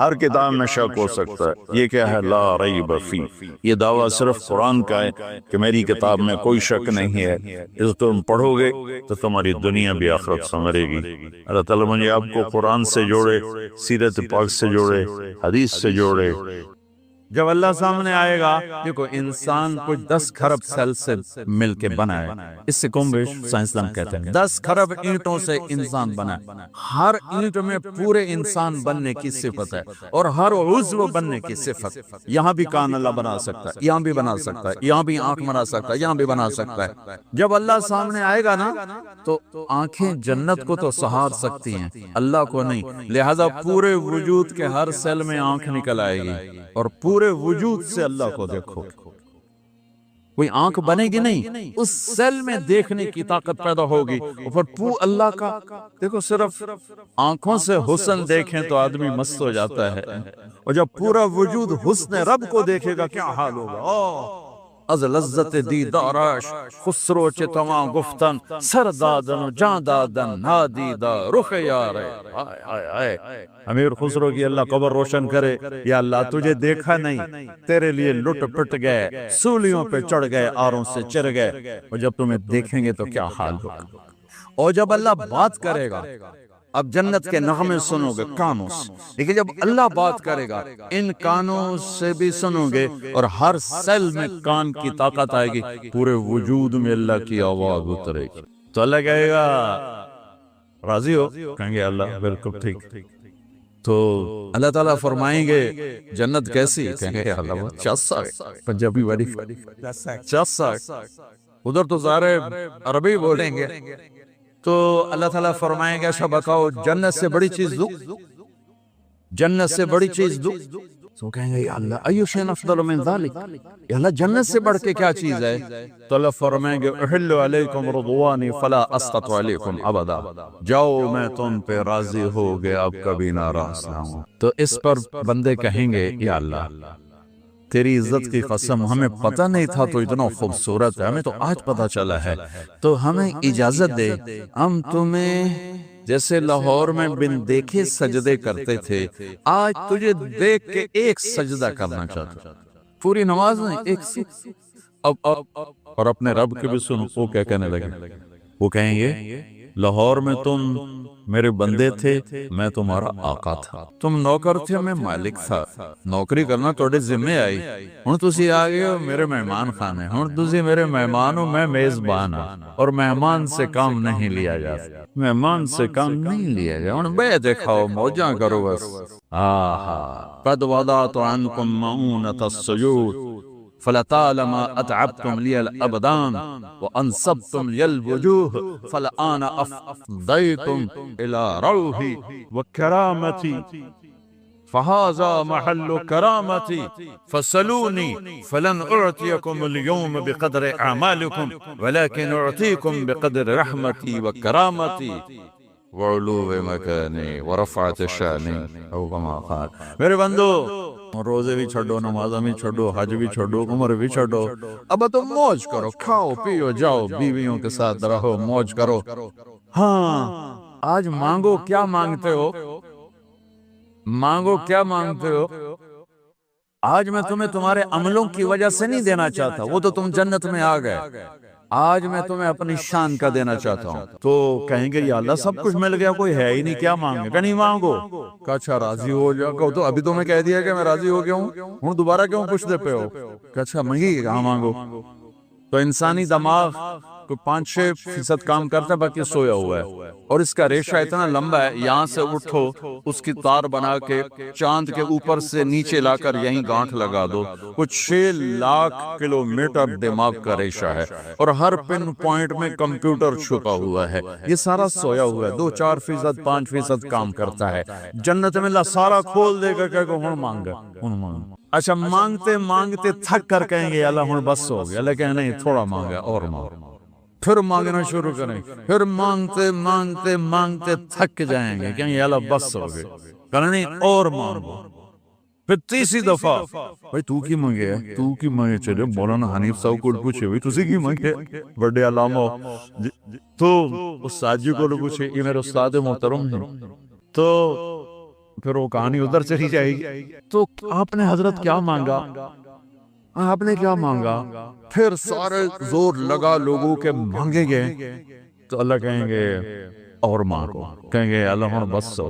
ہر کتاب میں شک ہو سکتا ہے، یہ کیا ہے؟ لا ریب فی۔ یہ دعویٰ صرف قرآن کا ہے کہ میری کتاب میں کوئی شک نہیں ہے، اس کو تم پڑھو گے تو تمہاری دنیا بھی آخرت سنورے گی۔ اللہ تعالیٰ مجھے آپ کو قرآن سے جوڑے، سیرت پاک سے جوڑے، حدیث سے جوڑے۔ جب اللہ سامنے آئے گا، دیکھو انسان کوئی 10 کھرب سیل سے مل کے بنا ہے، اس سے کم بیش سائنسدان کہتے ہیں 10 کھرب اینٹوں سے انسان بنا ہے۔ ہر اینٹ میں پورے انسان بننے کی صفت ہے، اور ہر عضو بننے کی صفت۔ یہاں بھی کان اللہ بنا سکتا ہے، یہاں بھی بنا سکتا ہے، یہاں بھی آنکھ بنا سکتا ہے، یہاں بھی بنا سکتا ہے۔ جب اللہ سامنے آئے گا نا تو آنکھیں جنت کو تو سہار سکتی ہیں، اللہ کو نہیں، لہذا پورے وجود کے ہر سیل میں آنکھ نکل آئے گی، اور پورے وجود سے اللہ کو دیکھو۔ کوئی آنکھ بنے گی نہیں، اس سیل میں دیکھنے کی طاقت پیدا ہوگی، اور پھر اللہ کا دیکھو۔ صرف آنکھوں سے حسن دیکھیں تو آدمی مست ہو جاتا ہے، اور جب پورا وجود حسن رب کو دیکھے گا کیا حال ہوگا۔ از لذت دیدارش خسرو چه تمام گفتن، سر دادن و جان دادن نادیدہ رخ یارے۔ امیر خسرو کی اللہ قبر روشن کرے، یا اللہ تجھے دیکھا نہیں، تیرے لیے لٹ پٹ گئے، سولیوں پہ چڑھ گئے، آروں سے چر گئے، اور جب تمہیں دیکھیں گے تو کیا حال ہوگا۔ اور جب اللہ بات کرے گا، اب جنت کے نغمے سنو گے کانوں سے، لیکن جب اللہ بات کرے گا ان کانوں سے بھی سنو گے، اور ہر سیل میں کان کی طاقت آئے گی، پورے وجود میں اللہ کی آواز اترے گی۔ تو اللہ کہے گا راضی ہو؟ کہیں گے اللہ بالکل ٹھیک۔ تو اللہ تعالیٰ فرمائیں گے جنت کیسی؟ کہیں گے اللہ وہ چسا، پنجابی والی چسا، ادھر تو سارے عربی بولیں گے۔ تو اللہ تعالیٰ فرمائیں گے اچھا بتاؤ جنت سے بڑی چیز دو، جنت سے بڑی چیز دو۔ تو کہیں گے یا اللہ ایو شیء افضل من ذلک، یا اللہ جنت سے بڑھ کے کیا چیز ہے؟ تو اللہ فرمائیں گے احل علیکم رضوانی فلا اسقط علیکم ابدا، جاؤ میں تم پہ راضی ہو گیا، اب کبھی ناراض نہ ہوں۔ تو اس پر بندے کہیں گے یا اللہ تیری عزت کی قسم، ہمیں پتہ نہیں تھا تو اتنا خوبصورت ہے، ہمیں تو آج پتہ چلا ہے، تو ہمیں اجازت دے ہم تمہیں جیسے لاہور میں بن دیکھے سجدے کرتے تھے، آج تجھے دیکھ کے ایک سجدہ کرنا چاہتا، پوری نماز نہیں، ایک اب اور اپنے رب کے بھی سنو، وہ کیا کہنے لگے؟ وہ کہیں گے لاہور میں تم میرے بندے تھے، میں تمہارا آقا تھا، تم نوکر تھے، میں مالک تھا، نوکری کرنا تھوڑے ذمہ آئی، ہن تسی آ گئے ہو میرے مہمان خانے، ہن تسی میرے مہمان ہو، میں میزبان ہوں، اور مہمان سے کام نہیں لیا جاتا، مہمان سے کام نہیں لیا جاتا، ہن بے دکھاؤ، موجاں کرو بس۔ آہا قد وضعت عنکم معونۃ السجود فلطالما اتعبتم لی الابدان وانصبتم لی الوجوہ فالآن افضیتم الى روحی وکرامتی فہذا محل کرامتی فسلونی فلن اعطیکم اليوم بقدر اعمالکم ولكن اعطیکم بقدر رحمتی وکرامتی وعلو مکانی ورفعت شانی او کما قال۔ میرے بندو، روزے بھی چھوڑو، نمازیں بھی چھوڑو، حج بھی چھوڑو، عمر بھی چھوڑو، اب تم موج کرو، کھاؤ پیو جاؤ، بیویوں کے ساتھ رہو، موج کرو۔ ہاں آج مانگو، کیا مانگتے ہو؟ مانگو کیا مانگتے ہو؟ آج میں تمہیں تمہارے عملوں کی وجہ سے نہیں دینا چاہتا، وہ تو تم جنت میں آ گئے، آج میں تمہیں اپنی شان کا دینا چاہتا ہوں۔ تو کہیں گے یا اللہ سب کچھ مل گیا، کوئی ہے ہی نہیں، کیا مانگے؟ کہ نہیں مانگو، کہ اچھا راضی ہو جاؤ، تو ابھی تو میں کہہ دیا کہ میں راضی ہو گیا ہوں، دوبارہ کیوں پوچھتے پہ ہو؟ کہ اچھا مانگی کہاں مانگو؟ تو انسانی دماغ کو 5-6% کام کرتا ہے، باقی سویا ہوا ہے، اور اس کا ریشہ اتنا لمبا ہے، یہاں سے اٹھو اس کی تار بنا کے چاند کے اوپر سے نیچے لا کر یہیں گانٹھ لگا دو، کچھ 6 لاکھ کلومیٹر دماغ کا ریشہ ہے، اور ہر پن پوائنٹ میں کمپیوٹر چھپا ہوا ہے، یہ سارا سویا ہوا ہے، 2-4%، 5% کام کرتا ہے۔ جنت میں اللہ سارا کھول دے گا، کہ ہن مانگا، ہن مانگ۔ اچھا مانگتے مانگتے تھک کر کہیں گے اللہ ہن بس ہو گیا، لیکن نہیں، تھوڑا مانگا اور مانگ، پھر مانگنا شروع کریں، پھر مانگتے مانگتے مانگتے تھک جائیں گے، کہیں اللہ بس ہو گئے، کہنا نہیں اور مانگو، پھر تیسری دفعہ بھائی تو کی مانگے ہے، تو کی مانگے، چلے مولانا حنیف صاحب کو پوچھے بھائی تسی کی مانگے، بڑے علامہ تو استاد جی کو پوچھے، یہ میرے استاد محترم ہیں، تو پھر وہ کہانی ادھر چلی جائے گی، تو آپ نے حضرت کیا مانگا، آپ نے کیا مانگا؟ پھر سارے زور لگا لوگوں کے مانگیں گے، تو اللہ کہیں گے اور مانگو، کہیں گے اللہ ہن بس ہو،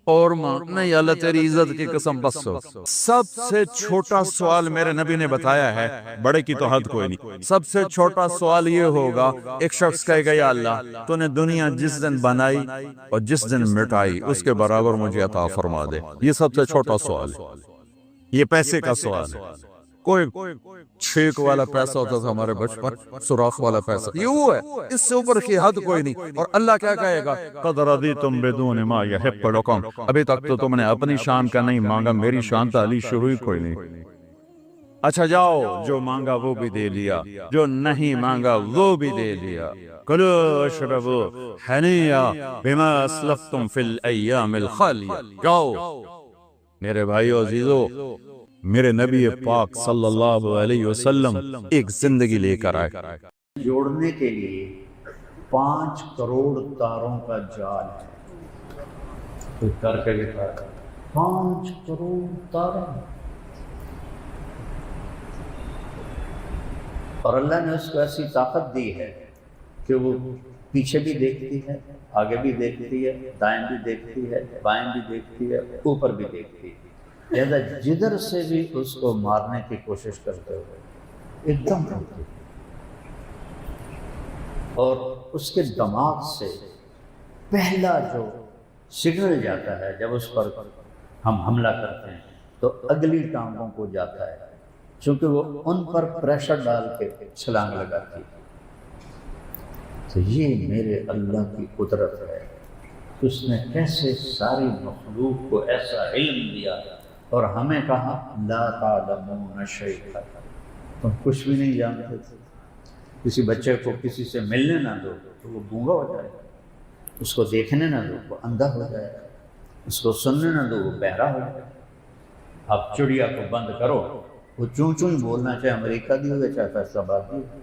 اور مانگ، نہیں اللہ تیری عزت کی قسم بس ہو۔ سب سے چھوٹا سوال میرے نبی نے بتایا ہے، بڑے کی تو حد کوئی نہیں، سب سے چھوٹا سوال یہ ہوگا، ایک شخص کہے گا یا اللہ تو نے دنیا جس دن بنائی اور جس دن مٹائی اس کے برابر مجھے عطا فرما دے، یہ سب سے چھوٹا سوال ہے، یہ پیسے کا سوال ہے، کوئی چھیک والا پیسہ ہوتا تھا ہمارے بچپن، سوراخ والا پیسہ، یہ وہ ہے، اس سے اوپر کی حد کوئی نہیں۔ اور اللہ کیا کہے گا، قد رضیتم بدون ما یحق لکم، ابھی تک تو تم نے اپنی شان کا نہیں مانگا، میری شان تعالی شروع ہی کوئی نہیں۔ اچھا جاؤ، جو مانگا وہ بھی دے لیا، جو نہیں مانگا وہ بھی دے لیا، کلوا اشربوا ہنیئا بما اسلفتم فی الایام الخالیہ۔ جاؤ میرے بھائیو عزیزو، میرے نبی پاک صلی اللہ علیہ وسلم ایک زندگی لے کر آئے، جوڑنے کے لیے 5 کروڑ تاروں کا جال ہے، کوئی کر کے لکھا ہے 5 کروڑ تاروں، اور اللہ نے اس کو ایسی طاقت دی ہے کہ وہ پیچھے بھی دیکھتی ہے، آگے بھی دیکھتی ہے، دائیں بھی دیکھتی ہے، بائیں بھی دیکھتی ہے، اوپر بھی دیکھتی ہے، لہذا جدھر سے بھی اس کو مارنے کی کوشش کرتے ہوئے ایک دم رکھتی ہے، اور اس کے دماغ سے پہلا جو سگنل جاتا ہے جب اس پر ہم حملہ کرتے ہیں تو اگلی ٹانگوں کو جاتا ہے، چونکہ وہ ان پر پریشر ڈال کے چھلانگ لگاتی ہے۔ تو یہ میرے اللہ کی قدرت ہے، اس نے کیسے ساری مخلوق کو ایسا علم دیا اور ہمیں کہا لا تعلمون شیئا، تم کچھ بھی نہیں جانتے تھے۔ کسی بچے کو کسی سے ملنے نہ دو تو وہ گونگا ہو جائے گا، اس کو دیکھنے نہ دو وہ اندھا ہو جائے گا، اس کو سننے نہ دو وہ بہرا ہو جائے گا۔ آپ چڑیا کو بند کرو، وہ چوں چوں ہی بولنا، چاہے امریکہ دی ہو چاہے فیصلہ آباد دی ہو،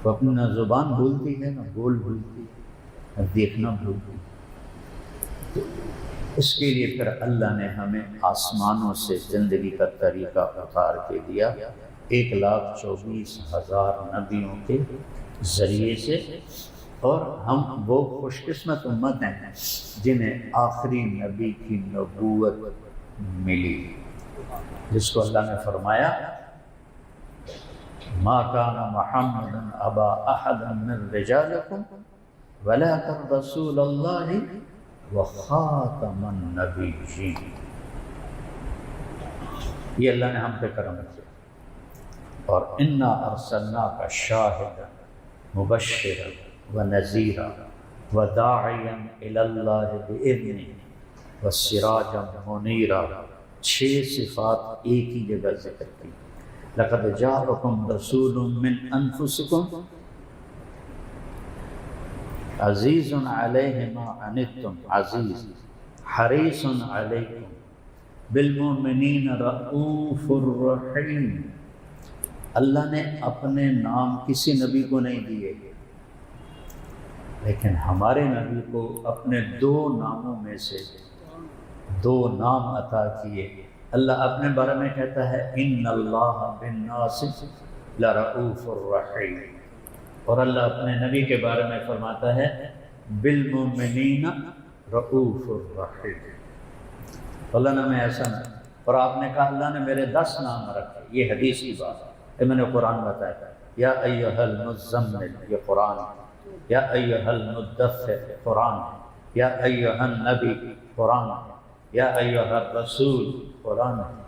وہ اپنی نہ زبان بھولتی ہے نہ بول بھولتی ہے۔ دیکھنا بھول گئی۔ تو اس کے لیے پھر اللہ نے ہمیں آسمانوں سے زندگی کا طریقہ اتار کے دیا 1,24,000 نبیوں کے ذریعے سے، اور ہم وہ خوش قسمت امت ہیں جنہیں آخری نبی کی نبوت ملی، جس کو اللہ نے فرمایا ما کان محمد ابا احد من رجالکم ولکن رسول اللہ وخاتم النبیین۔ یہ اللہ نے ہم پہ کرم کیا، اور انا ارسلناک شاہدا مبشرا ونذیرا وداعیا الی اللہ باذنہ وسراجا منیرا۔ 6 صفات ایک ہی جگہ ذکر کی۔ لقد جاءکم رسول من انفسکم عزیز علیہ ما عنتم عزیز حریص علیکم بالمؤمنین رؤوف الرحیم۔ اللہ نے اپنے نام کسی نبی کو نہیں دیے، لیکن ہمارے نبی کو اپنے 2 ناموں میں سے 2 نام عطا کیے۔ اللہ اپنے بارے میں کہتا ہے ان اللہ بالناس لرؤوف الرحیم، اور اللہ اپنے نبی کے بارے میں فرماتا ہے بالمؤمنین رؤوف الرحیم۔ اللہ نے ہمیں ایسا نہیں، اور آپ نے کہا اللہ نے میرے 10 نام رکھے، یہ حدیث کی بات ہے، میں نے قرآن بتایا یا ایھا المزمل یہ قرآن ہے، یا ایھا المدثر قرآن ہے، یا ایھا النبی قرآن ہے، یا ایھا الرسول قرآن ہے۔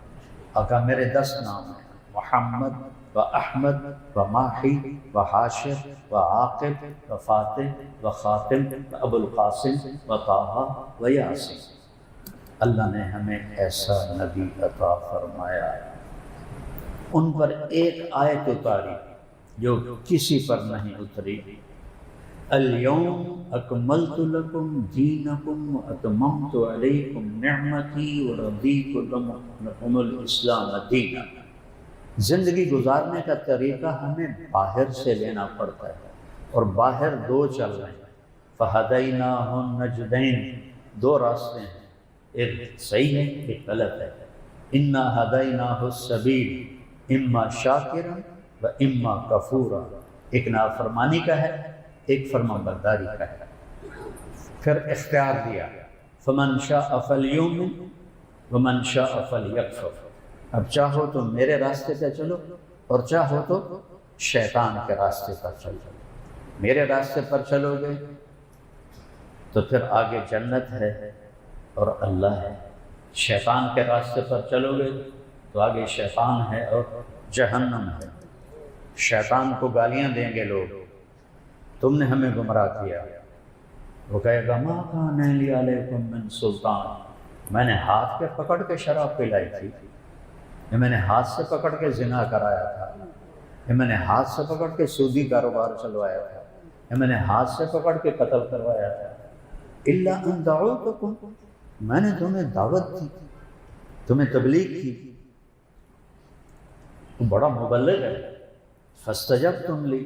آقا میرے 10 نام ہیں، محمد و احمد و ماحی و حاشر و عاقب و فاتح و خاتم و ابو القاسم و طٰہٰ و یاسین۔ اللہ نے ہمیں ایسا نبی عطا فرمایا، ان پر ایک آیت اتاری جو کسی پر نہیں اتری، الیوم اکملت لکم دینکم واتممت علیکم نعمتی ورضیت لکم الاسلام دینا۔ زندگی گزارنے کا طریقہ ہمیں باہر سے لینا پڑتا ہے، اور باہر 2 چل رہے ہیں، فہدیناہ النجدین، 2 راستے ہیں، ایک صحیح ہے ایک غلط ہے۔ انا ہدیناہ السبیل اما شاکرا و اما کفورا، ایک نافرمانی کا ہے ایک فرمانبرداری کا ہے۔ پھر اختیار دیا فمن شاء فلیؤمن ومن شاء فلیکفر، اب چاہو تو میرے راستے پہ چلو اور چاہو تو شیطان کے راستے پر چلو۔ میرے راستے پر چلو گے تو پھر آگے جنت ہے اور اللہ ہے، شیطان کے راستے پر چلو گے تو آگے شیطان ہے اور جہنم ہے۔ شیطان کو گالیاں دیں گے لوگ، تم نے ہمیں گمراہ کیا، وہ کہے گا ما کان لی علیکم من سلطان، میں نے ہاتھ پہ پکڑ کے شراب پلائی تھی، یہ میں نے ہاتھ سے پکڑ کے زنا کرایا تھا، یہ میں نے ہاتھ سے پکڑ کے سودی کاروبار چلوایا تھا، یہ میں نے ہاتھ سے پکڑ کے قتل کروایا تھا، الا ان دعوتکم، میں نے تمہیں دعوت دی، تمہیں تبلیغ کی، تو بڑا مبلغ ہے، فاستجبتم لی،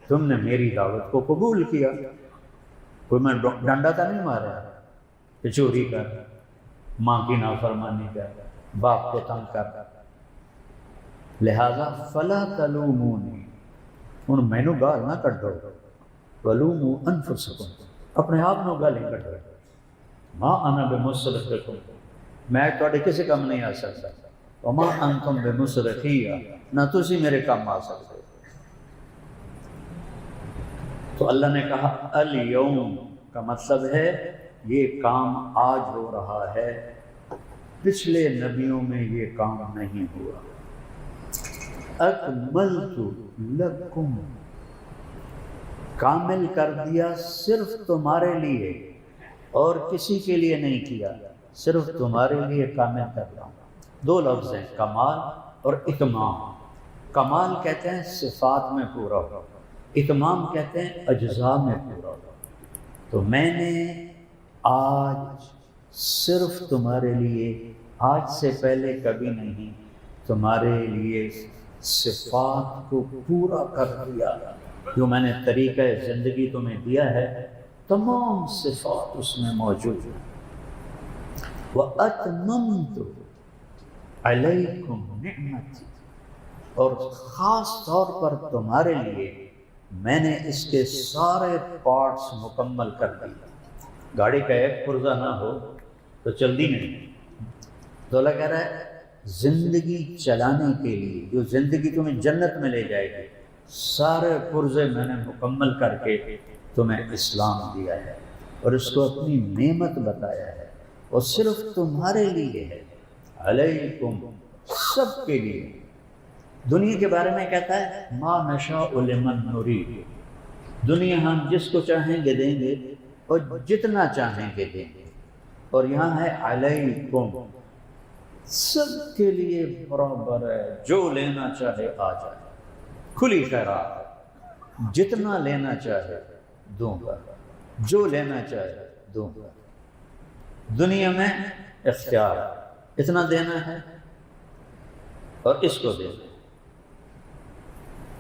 تم نے میری دعوت کو قبول کیا۔ کوئی میں ڈنڈا تو نہیں مارا کہ چوری کر، ماں کی نافرمانی کر، باپ کو تنگ کر، لہذا فلا تلومونی، ان مینو گال نہ کڈو، ولوموا انفسکم، اپنے آپ نو گالی کڈو، ما انا بمصرخکم، میں تواڈے کسی کام نہیں آ سکتا، وما انتم بمصرخی، نہ تسی میرے کام آ سکتے۔ تو اللہ نے کہا الیوم کا مطلب ہے یہ کام آج ہو رہا ہے، پچھلے نبیوں میں یہ کام نہیں ہوا۔ اکملت لکم، کامل کر دیا صرف تمہارے لیے اور کسی کے لیے نہیں کیا، صرف تمہارے لیے کامل کر رہا ہوں۔ 2 لفظ ہیں، کمال اور اتمام۔ کمال کہتے ہیں صفات میں پورا ہو، اتمام کہتے ہیں اجزاء میں پورا ہو۔ تو میں نے آج صرف تمہارے لیے، آج سے پہلے کبھی نہیں، تمہارے لیے صفات کو پورا کر دیا۔ جو میں نے طریقہ زندگی تمہیں دیا ہے، تمام صفات اس میں موجود ہیں۔ وَأَتْمَمْتُ عَلَيْكُمْ نِعْمَتِي، اور خاص طور پر تمہارے لیے میں نے اس کے سارے پارٹس مکمل کر دی۔ گاڑی کا ایک پرزہ نہ ہو تو چلتی نہیں۔ تو اللہ کہہ رہا ہے زندگی چلانے کے لیے، جو زندگی تمہیں جنت میں لے جائے گی، سارے پرزے میں نے مکمل کر کے تمہیں اسلام دیا ہے اور اس کو اپنی نعمت بتایا ہے، اور صرف تمہارے لیے ہے، علیکم، سب کے لیے۔ دنیا کے بارے میں کہتا ہے ما نشاء لمن نرید، دنیا ہم جس کو چاہیں گے دیں گے اور جتنا چاہیں گے دیں گے، اور یہاں ہے علیکم، سب کے لیے برابر ہے، جو لینا چاہے آ جائے، کھلی خیرات ہے، جتنا لینا چاہے دوں گا، جو لینا چاہے دوں گا۔ دنیا میں اختیار ہے، اتنا دینا ہے اور اس کو دینا،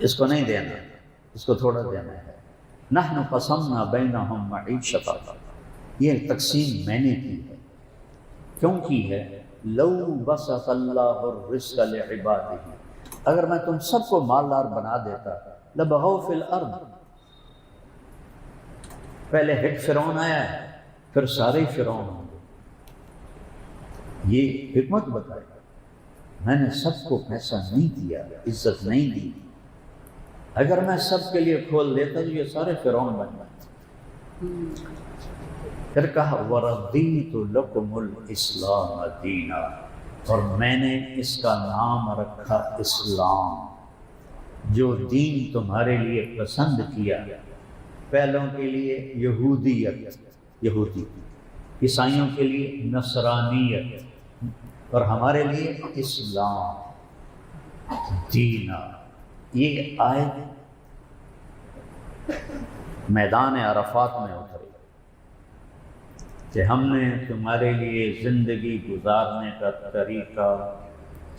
اس کو نہیں دینا، اس کو تھوڑا دینا ہے۔ نحن قسمنا بینہم معیشتہم، یہ تقسیم میں نے کی ہے۔ کیوں کی ہے؟ لو بسط اللہ الرزق لعبادہ، اگر میں تم سب کو مالدار بنا دیتا لبغوا فی الارض، پہلے ہٹ فرعون آیا ہے، پھر سارے فرعون ہوں گے۔ یہ حکمت بتائی، میں نے سب کو پیسہ نہیں دیا، عزت نہیں دی، اگر میں سب کے لیے کھول دیتا تو یہ سارے فرعون بن جاتے۔ پھر کہا وَرَضِيتُ لَكُمُ الْإِسْلَامَ دِينًا، اور میں نے اس کا نام رکھا اسلام، جو دین تمہارے لیے پسند کیا، پہلوں کے لیے یہودیت، یہودی، عیسائیوں کے لیے نصرانیت، اور ہمارے لیے اسلام دینا۔ یہ آیت میدان عرفات میں اتری کہ ہم نے تمہارے لیے زندگی گزارنے کا طریقہ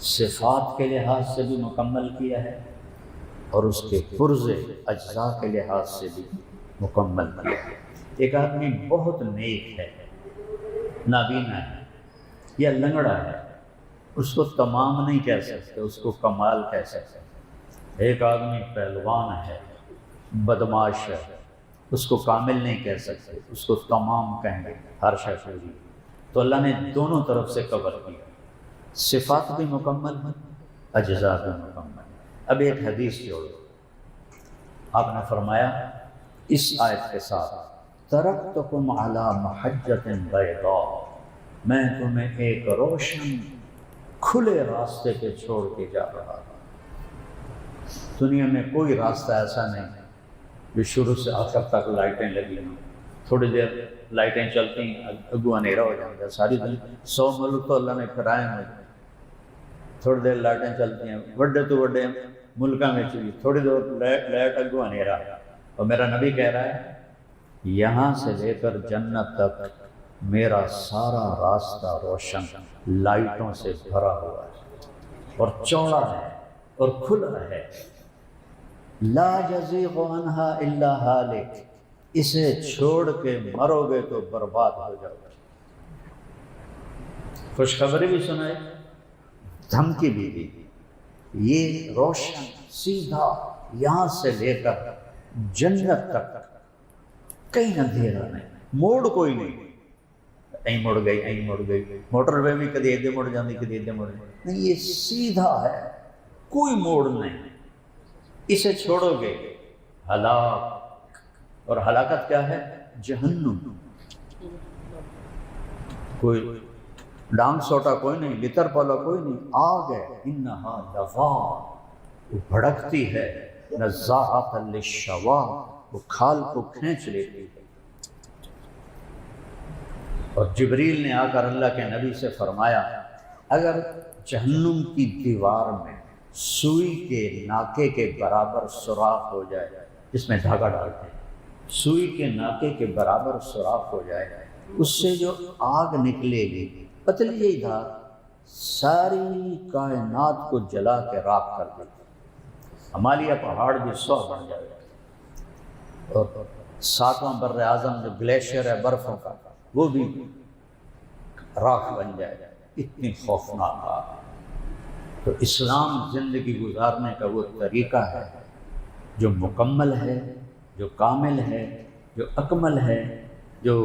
صفات کے لحاظ سے بھی مکمل کیا ہے اور اس کے پرزے اجزاء کے لحاظ سے بھی مکمل کیا ہے۔ ایک آدمی بہت نیک ہے، نابینا ہے یا لنگڑا ہے، اس کو تمام نہیں کہہ سکتے، اس کو کمال کہہ سکتے۔ ایک آدمی پہلوان ہے، بدماش ہے، اس کو کامل نہیں کہہ سکتے، اس کو تمام کہیں گے، ہر شخص بھی۔ تو اللہ نے دونوں طرف سے کور کیا، صفات بھی مکمل ہیں، اجزاء بھی مکمل۔ اب ایک حدیث جوڑو، آپ نے فرمایا اس آیت کے ساتھ ترکتکم علی محجۃ بیضاء، میں تمہیں ایک روشن کھلے راستے پہ چھوڑ کے جا رہا ہوں۔ دنیا میں کوئی راستہ ایسا نہیں جو شروع سے آخر تک لائٹیں لگی ہیں، تھوڑی دیر لائٹیں چلتی ہیں اگو اندھیرا ہو جاتا ہے، ساری دنیا 100 ملک تو اللہ نے پھرائے ہیں، تھوڑی دیر لائٹیں چلتی ہیں، بڑے تو بڑے ملکوں میں چلی، تھوڑی دیر لائٹ اگو اندھیرا، اور میرا نبی کہہ رہا ہے یہاں سے لے کر جنت تک میرا سارا راستہ روشن لائٹوں سے بھرا ہوا ہے اور چوڑا ہے اور کھلا ہے۔ لا یزیغ عنہا الا ہالک، اسے چھوڑ کے مرو گے تو برباد ہو جاؤ گے۔ خوشخبری بھی سنائے، دھمکی بھی دی، یہ روشن سیدھا یہاں سے لے کر جنت تک، کہیں اندھیرا نہیں، موڑ کوئی نہیں، این مڑ گئی، این مڑ گئی، موٹر وے بھی کدی ادھر مڑ جاتی، کدی ادھر مڑ جاتی، نہیں، یہ سیدھا ہے، کوئی موڑ نہیں۔ اسے چھوڑو گے ہلاک، اور ہلاکت کیا ہے؟ جہنم۔ کوئی ڈانگ سوٹا کوئی نہیں، لتر پالا کوئی نہیں، آگ ہے، انہا لظا، وہ بھڑکتی ہے، نزاعۃ للشوا، وہ کھال کو کھینچ لیتی ہے۔ اور جبریل نے آ کر اللہ کے نبی سے فرمایا اگر جہنم کی دیوار میں سوئی کے ناکے کے برابر سوراخ ہو جائے، جس میں دھاگا ڈالتے ہیں، سوئی کے ناکے کے برابر سوراخ ہو جائے، اس سے جو آگ نکلے گی، پتلی جی دھار، ساری کائنات کو جلا کے راکھ کر دیتی، ہمالیہ پہاڑ بھی 100 بن جائے، اور ساتواں بر اعظم جو گلیشیئر ہے برفوں کا وہ بھی راکھ بن جائے، اتنی خوفناک آگ۔ تو اسلام زندگی گزارنے کا وہ طریقہ ہے جو مکمل ہے، جو کامل ہے، جو اکمل ہے، جو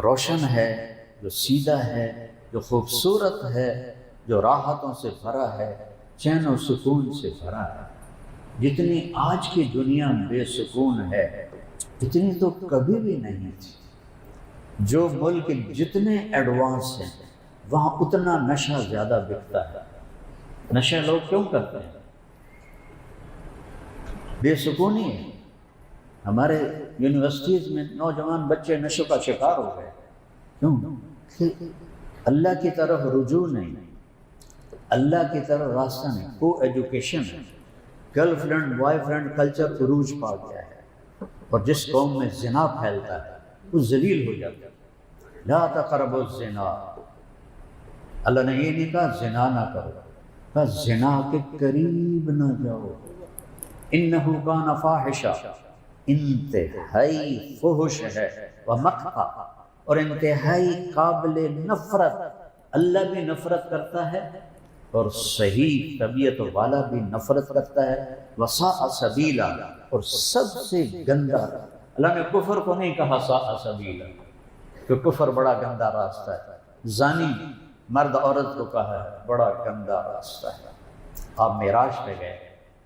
روشن ہے، جو سیدھا ہے، جو خوبصورت ہے، جو راحتوں سے بھرا ہے، چین و سکون سے بھرا ہے۔ جتنی آج کی دنیا بے سکون ہے اتنی تو کبھی بھی نہیں تھی۔ جو ملک جتنے ایڈوانس ہیں وہاں اتنا نشہ زیادہ بکتا ہے۔ نشہ لوگ کیوں کرتے ہیں؟ بے سکونی ہے۔ ہمارے یونیورسٹیز میں نوجوان بچے نشوں کا شکار ہو گئے، کیوں؟ کہ اللہ کی طرف رجوع نہیں، اللہ کی طرف راستہ نہیں، کو ایجوکیشن ہے، girl friend boy friend culture عروج پا گیا ہے، اور جس قوم میں زنا پھیلتا ہے وہ ذلیل ہو جاتا ہے۔ لا تقربوا الزنا، اللہ نے یہ نہیں کہا زنا نہ کرو، کہا زنا کے قریب نہ جاؤ، انہ کان فاحشہ، انتہائی فحش ہے، ومقتا، اور انتہائی قابل نفرت، اللہ بھی نفرت کرتا ہے اور صحیح طبیعت والا بھی نفرت کرتا ہے، وساء سبیلا، اور سب سے گندا۔ اللہ نے کفر کو نہیں کہا ساء سبیلا، کہ کفر بڑا گندا راستہ ہے، زانی مرد عورت کو کہا ہے بڑا گندا راستہ ہے۔ آپ معراج پہ گئے،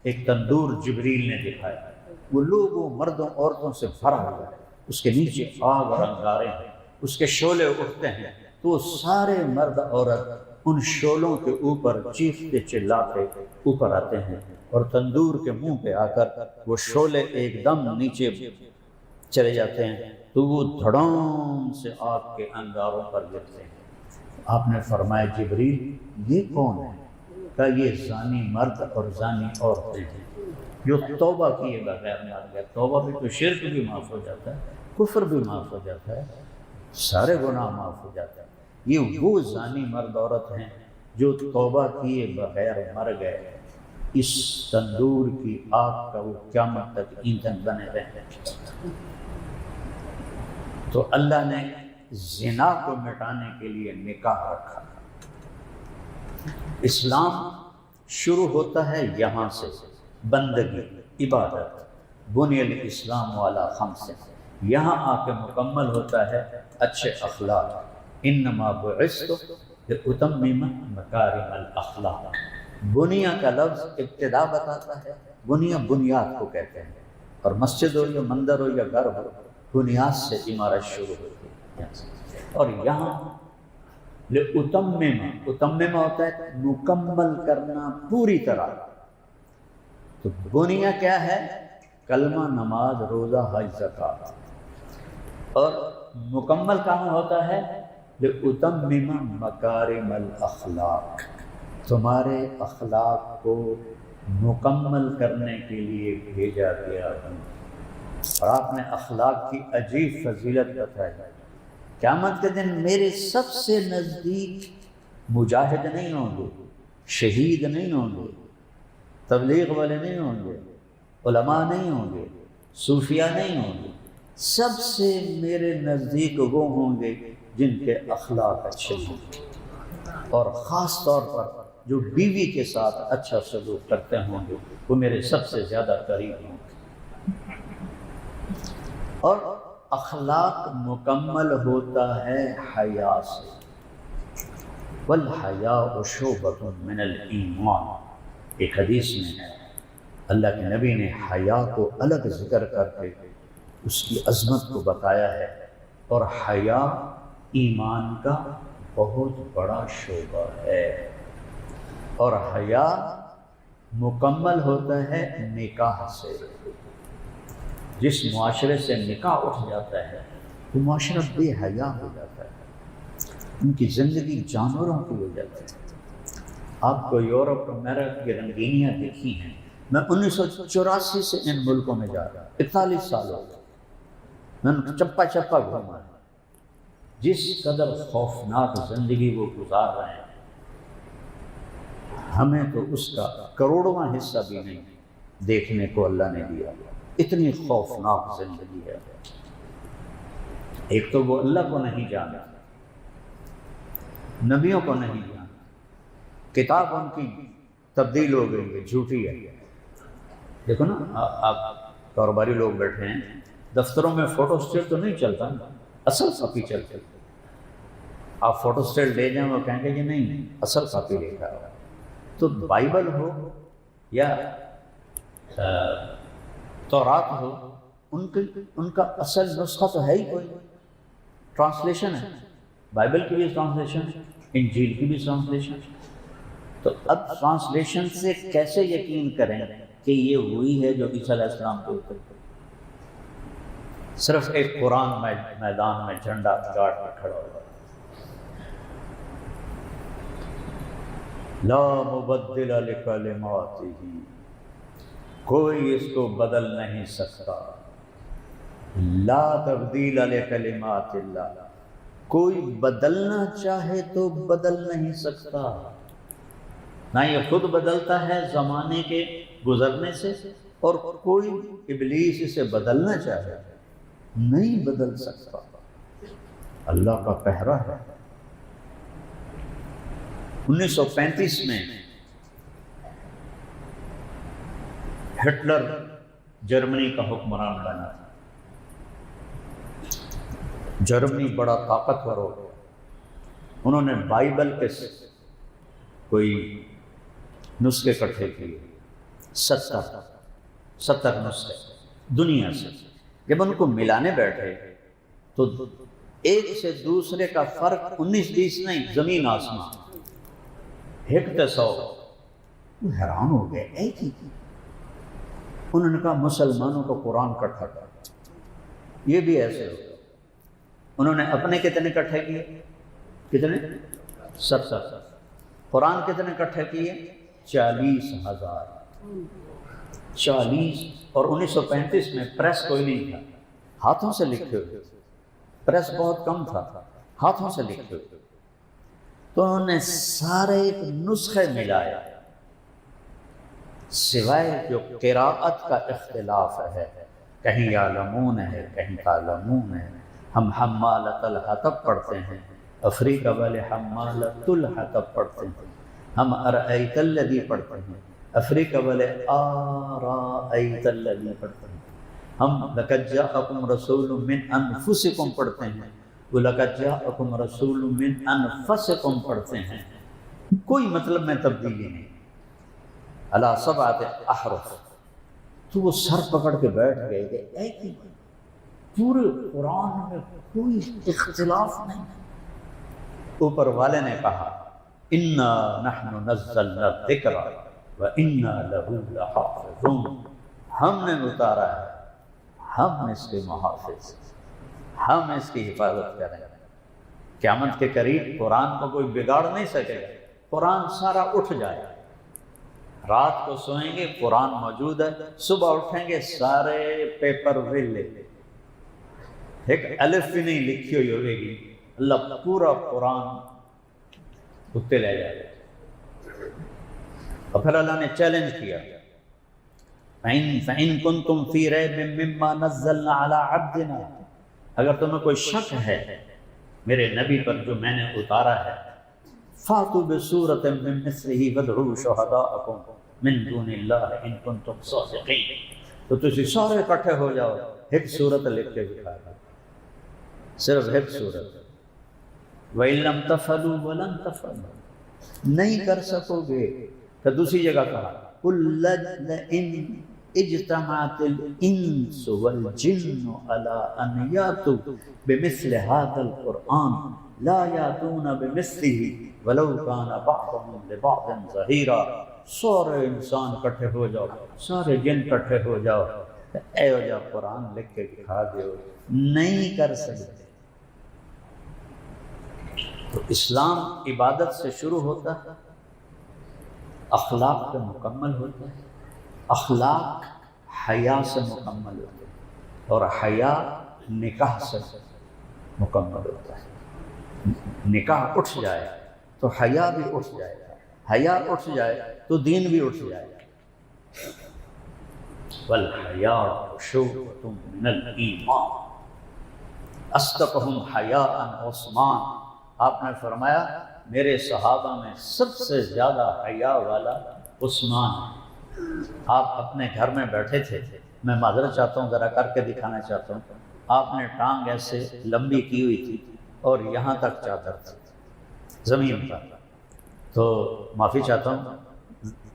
ایک تندور جبریل نے دکھایا، وہ لوگوں مردوں عورتوں سے بھرا ہوا ہے، اس کے نیچے آگ اور انگارے ہیں، اس کے شعلے اٹھتے ہیں، تو سارے مرد عورت ان شعلوں کے اوپر چیختے چلاتے اوپر آتے ہیں، اور تندور کے منہ پہ آ کر وہ شعلے ایک دم نیچے چلے جاتے ہیں، تو وہ دھڑام سے آگ کے انگاروں پر گرتے ہیں۔ آپ نے فرمایا جبریل یہ کون ہے؟ کہا یہ زانی مرد اور زانی عورتیں ہیں جو توبہ کیے بغیر مر گئے۔ توبہ بھی تو شرک بھی معاف ہو جاتا ہے، کفر بھی معاف ہو جاتا ہے، سارے گناہ معاف ہو جاتے ہیں۔ یہ وہ زانی مرد عورت ہیں جو توبہ کیے بغیر مر گئے، اس تندور کی آگ کا وہ قیامت تک ایندھن بنے رہے۔ تو اللہ نے زنا کو مٹانے کے لیے نکاح رکھا۔ اسلام شروع ہوتا ہے یہاں سے، بندگی، عبادت، بنی الاسلام والا خمس، یہاں آ کے مکمل ہوتا ہے اچھے اخلاق۔ انما بعثت لاتمم مکارم الاخلاق۔ بنیا کا لفظ ابتدا بتاتا ہے، بنیا بنیاد کو کہتے ہیں، اور مسجد ہو یا مندر ہو یا گھر ہو، بنیاد سے عمارت شروع ہوتی ہے۔ اور یہاں لاتمم، اتمم ہوتا ہے مکمل کرنا پوری طرح۔ تو بنیا کیا ہے؟ کلمہ، نماز، روزہ، حج، زکوٰۃ۔ اور مکمل کام ہوتا ہے لاتمم مکارم الاخلاق، تمہارے اخلاق کو مکمل کرنے کے لیے بھیجا گیا ہوں۔ اور آپ نے اخلاق کی عجیب فضیلت بتائی۔ قیامت کے دن میرے سب سے نزدیک مجاہد نہیں ہوں گے، شہید نہیں ہوں گے، تبلیغ والے نہیں ہوں گے، علماء نہیں ہوں گے، صوفیاء نہیں ہوں گے، سب سے میرے نزدیک وہ ہوں گے جن کے اخلاق اچھے ہوں گے، اور خاص طور پر جو بیوی کے ساتھ اچھا سلوک کرتے ہوں گے وہ میرے سب سے زیادہ قریب ہوں گے۔ اور اخلاق مکمل ہوتا ہے حیا سے، والحیاء شعبۃ من الایمان۔ ایک حدیث میں ہے اللہ کے نبی نے حیا کو الگ ذکر کر کے اس کی عظمت کو بتایا ہے، اور حیا ایمان کا بہت بڑا شعبہ ہے۔ اور حیا مکمل ہوتا ہے نکاح سے۔ جس معاشرے سے نکاح اٹھ جاتا ہے وہ معاشرہ بے حیا ہو جاتا ہے، ان کی زندگی جانوروں کی ہو جاتی ہے۔ آپ کو یورپ اور امریکہ کی رنگینیاں دیکھی ہیں۔ میں 1984 سے ان ملکوں میں جا رہا ہوں، 41 سال ہو گئے، میں چپا چپا گھوما ہے۔ جس قدر خوفناک زندگی وہ گزار رہے ہیں، ہمیں تو اس کا کروڑواں حصہ بھی نہیں دیکھنے کو اللہ نے دیا۔ اتنی خوفناک زندگی ہے. ایک تو وہ اللہ کو نہیں جانا، نبیوں کو نہیں جانا، کتاب ان کی تبدیل ہو گئی ہے، جھوٹی ہے. دیکھو نا، آپ کاروباری لوگ بیٹھے ہیں، دفتروں میں فوٹو اسٹیٹ تو نہیں چلتا، اصل کاپی چلتی. آپ فوٹو اسٹیٹ لے جائیں، وہ کہیں گے کہ نہیں اصل کاپی لے کر آؤ. تو بائبل ہو یا تورات ہو، ان کا اصل نسخہ تو ہے ہی کوئی، ٹرانسلیشن ہے. بائبل کی بھی ٹرانسلیشن ہے، انجیل کی بھی ٹرانسلیشن ہے. تو اب ٹرانسلیشن سے کیسے یقین کریں کہ یہ ہوئی ہے جو عیسیٰ علیہ السلام کے اوپر؟ صرف ایک قرآن میدان میں جھنڈا گاڑ کر کھڑا ہوا، لا مبدل لکلماتہ، کوئی اس کو بدل نہیں سکتا. لا تبدیل لکلمات اللہ، کوئی بدلنا چاہے تو بدل نہیں سکتا. نہ یہ خود بدلتا ہے زمانے کے گزرنے سے، اور کوئی ابلیس اسے بدلنا چاہے نہیں بدل سکتا. اللہ کا پہرا ہے. 1935 میں ہٹلر جرمنی کا حکمران بنا تھا. جرمنی بڑا طاقتور ہو گیا. انہوں نے بائبل کے کوئی نسخے اکٹھے کیے، 70 نسخے دنیا سے. جب ان کو ملانے بیٹھے تو ایک سے دوسرے کا فرق 19-20 نہیں، زمین آسمان. ایک تصو حیران ہو گئے، ایک ہی. انہوں نے کہا مسلمانوں کو قرآن اکٹھا کر، یہ بھی ایسے ہو. انہوں نے اپنے کتنے اکٹھے کیے؟ کتنے؟ 70. قرآن کتنے اکٹھے کیے؟ 40,000. 40. اور 1935 میں پریس کوئی نہیں تھا، ہاتھوں سے لکھے ہوئے. پریس بہت کم تھا، ہاتھوں سے لکھے ہوئے. تو انہوں نے سارے ایک نسخے ملائے، سوائے جو قراءت کا اختلاف ہے، کہیں یعلمون ہے، کہیں تعلمون ہے. ہم حمالۃ الحطب پڑھتے ہیں، افریقہ والے حمالۃ الحطب پڑھتے ہیں. ہم ارأیت الذی پڑھتے ہیں، افریقہ والے آرأیت الذی پڑھتے ہیں. ہم لقد جاءکم رسول من انفسکم پڑھتے ہیں، وہ لقد جاءکم رسول من انفسکم پڑھتے ہیں. کوئی مطلب میں تبدیلی نہیں. علی 7 احرف. تو وہ سر پکڑ کے بیٹھ گئے کہ ایک ہی پورے قرآن میں کوئی اختلاف نہیں. اوپر والے نے کہا انا نحن نزلنا الذکر وانا لہ لحافظون، ہم نے اتارا ہے، ہم اس کے محافظ، ہم اس کی حفاظت کریں گے. قیامت کے قریب قرآن کو کوئی بگاڑ نہیں سکے گا. قرآن سارا اٹھ جائے. رات کو سوئیں گے قرآن موجود ہے، صبح اٹھیں گے سارے پیپر ویلے، ایک الف بھی نہیں لکھی ہوئی ہوئے گی. اللہ پورا قرآن اتنے لے جائے گا. اور پھر اللہ نے چیلنج کیا، فَإِن كُنتُمْ فِي رَيْبٍ مِّمَّا نَزَّلْنَا عَلَىٰ عَبْدِنَا، اگر تمہیں کوئی شک ہے میرے نبی پر جو میں نے اتارا ہے، فَأْتُوا بِسُورَةٍ مِّن مِّثْلِهِ وَادْعُوا شُهَدَاءَكُم مِّن دُونِ اللَّهِ إِن كُنتُمْ صَادِقِينَ. تو تسی سارے اکٹھے ہو جاؤ، ایک سورت لکھ کے دکھا دو، صرف ایک سورت. وَإِن لَّمْ تَفْعَلُوا وَلَن تَفْعَلُوا، نہیں کر سکو گے. تو دوسری جگہ کہا قُل لَّئِنْ اجتمعت الانس والجن على ان ياتوا بمثل هذا القرآن لا ياتون بمثله ولو كان بعضهم لبعض ظهيرا. سارے انسان اکٹھے ہو جاؤ، سارے جن اکٹھے ہو جاؤ، اے ہو جا قرآن لکھ کے دکھا دیو، نہیں کر سکتے. تو اسلام عبادت سے شروع ہوتا ہے، اخلاق پہ مکمل ہوتا ہے. اخلاق حیا سے مکمل ہوتا ہے، اور حیا نکاح سے مکمل ہوتا ہے. نکاح اٹھ جائے تو حیا بھی اٹھ جائے گا، حیا اٹھ جائے تو دین بھی اٹھ جائے گا. والحیاء شعبۃ من الایمان، اصدقہم حیاء عثمان، آپ نے فرمایا میرے صحابہ میں سب سے زیادہ حیا والا عثمان ہے۔ آپ اپنے گھر میں بیٹھے تھے، میں معذرت چاہتا ہوں، ذرا کر کے دکھانا چاہتا ہوں، آپ نے ٹانگ ایسے لمبی کی ہوئی تھی اور یہاں تک چادر تھی زمین پر، تو معافی چاہتا ہوں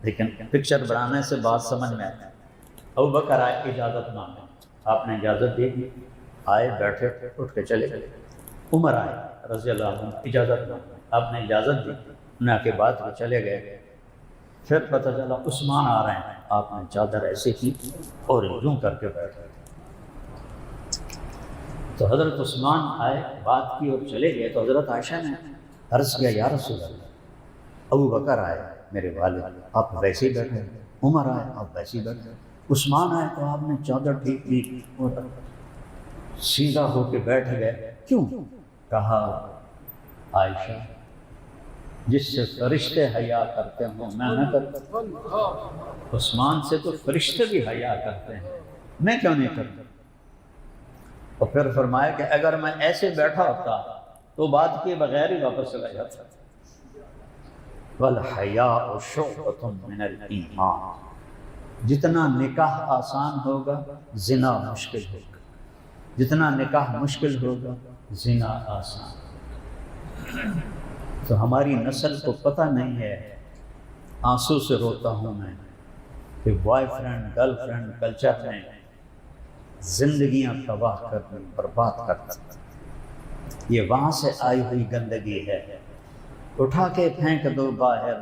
لیکن پکچر بنانے سے بات سمجھ میں آتی ہے۔ ابو بکر آئے اجازت مانگے، آپ نے اجازت دے دی، آئے بیٹھے اٹھ کے چلے گئے۔ عمر آئے رضی اللہ عنہ، اجازت مانگے، آپ نے اجازت دی، انہیں آ کے بعد وہ چلے گئے۔ پھر پتہ چلا عثمان آ رہے ہیں، آپ نے چادر ایسے کی اور یوں کر کے بیٹھ گئے۔ تو حضرت عثمان آئے، بات کی اور چلے گئے، تو حضرت عائشہ نے عرض کیا یا رسول اللہ، ابو بکر آئے میرے والد، آپ ویسے ہی بیٹھے، عمر آئے آپ ویسے ہی بیٹھے، عثمان آئے تو آپ نے چادر ٹھیک کی اور سیدھا ہو کے بیٹھ گئے، کیوں؟ کہا عائشہ جس سے فرشتے حیا کرتے ہوں میں نہ کرتا، عثمان سے تو فرشتے بھی حیا کرتے ہیں، میں کیوں نہیں کرتا؟ اور پھر فرمایا کہ اگر میں ایسے بیٹھا ہوتا تو بات کے بغیر ہی واپس چلا جاتا۔ والحیاء شعبۃ من الایمان، جتنا نکاح آسان ہوگا زنا مشکل ہوگا، جتنا نکاح مشکل ہوگا زنا آسان۔ تو ہماری نسل کو پتہ نہیں ہے، آنسو سے روتا ہوں میں کہ boy friend girl friend culture نے زندگیاں تباہ کر دی، برباد کر دی۔ یہ وہاں سے آئی ہوئی گندگی ہے، اٹھا کے پھینک دو باہر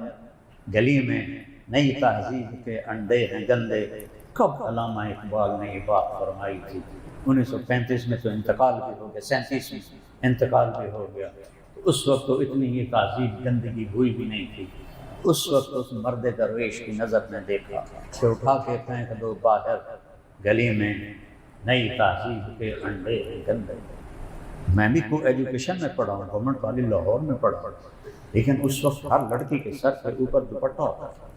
گلی میں، نئی تہذیب کے انڈے ہیں گندے۔ کب علامہ اقبال نے یہ بات فرمائی تھی؟ 1935 میں تو انتقال بھی ہو گیا، 37 میں انتقال بھی ہو گیا، اس وقت تو اتنی یہ تہذیب گندگی ہوئی بھی نہیں تھی۔ اس وقت اس مرد درویش کی نظر نے دیکھا کہ اٹھا کے پھینک دو باہر گلی میں، نئی تہذیب کے انڈے گندے۔ میں بھی کو ایجوکیشن میں پڑھا ہوں، گورنمنٹ کالج لاہور میں پڑھا ہوں، لیکن اس وقت ہر لڑکی کے سر کے اوپر دوپٹہ ہوتا تھا۔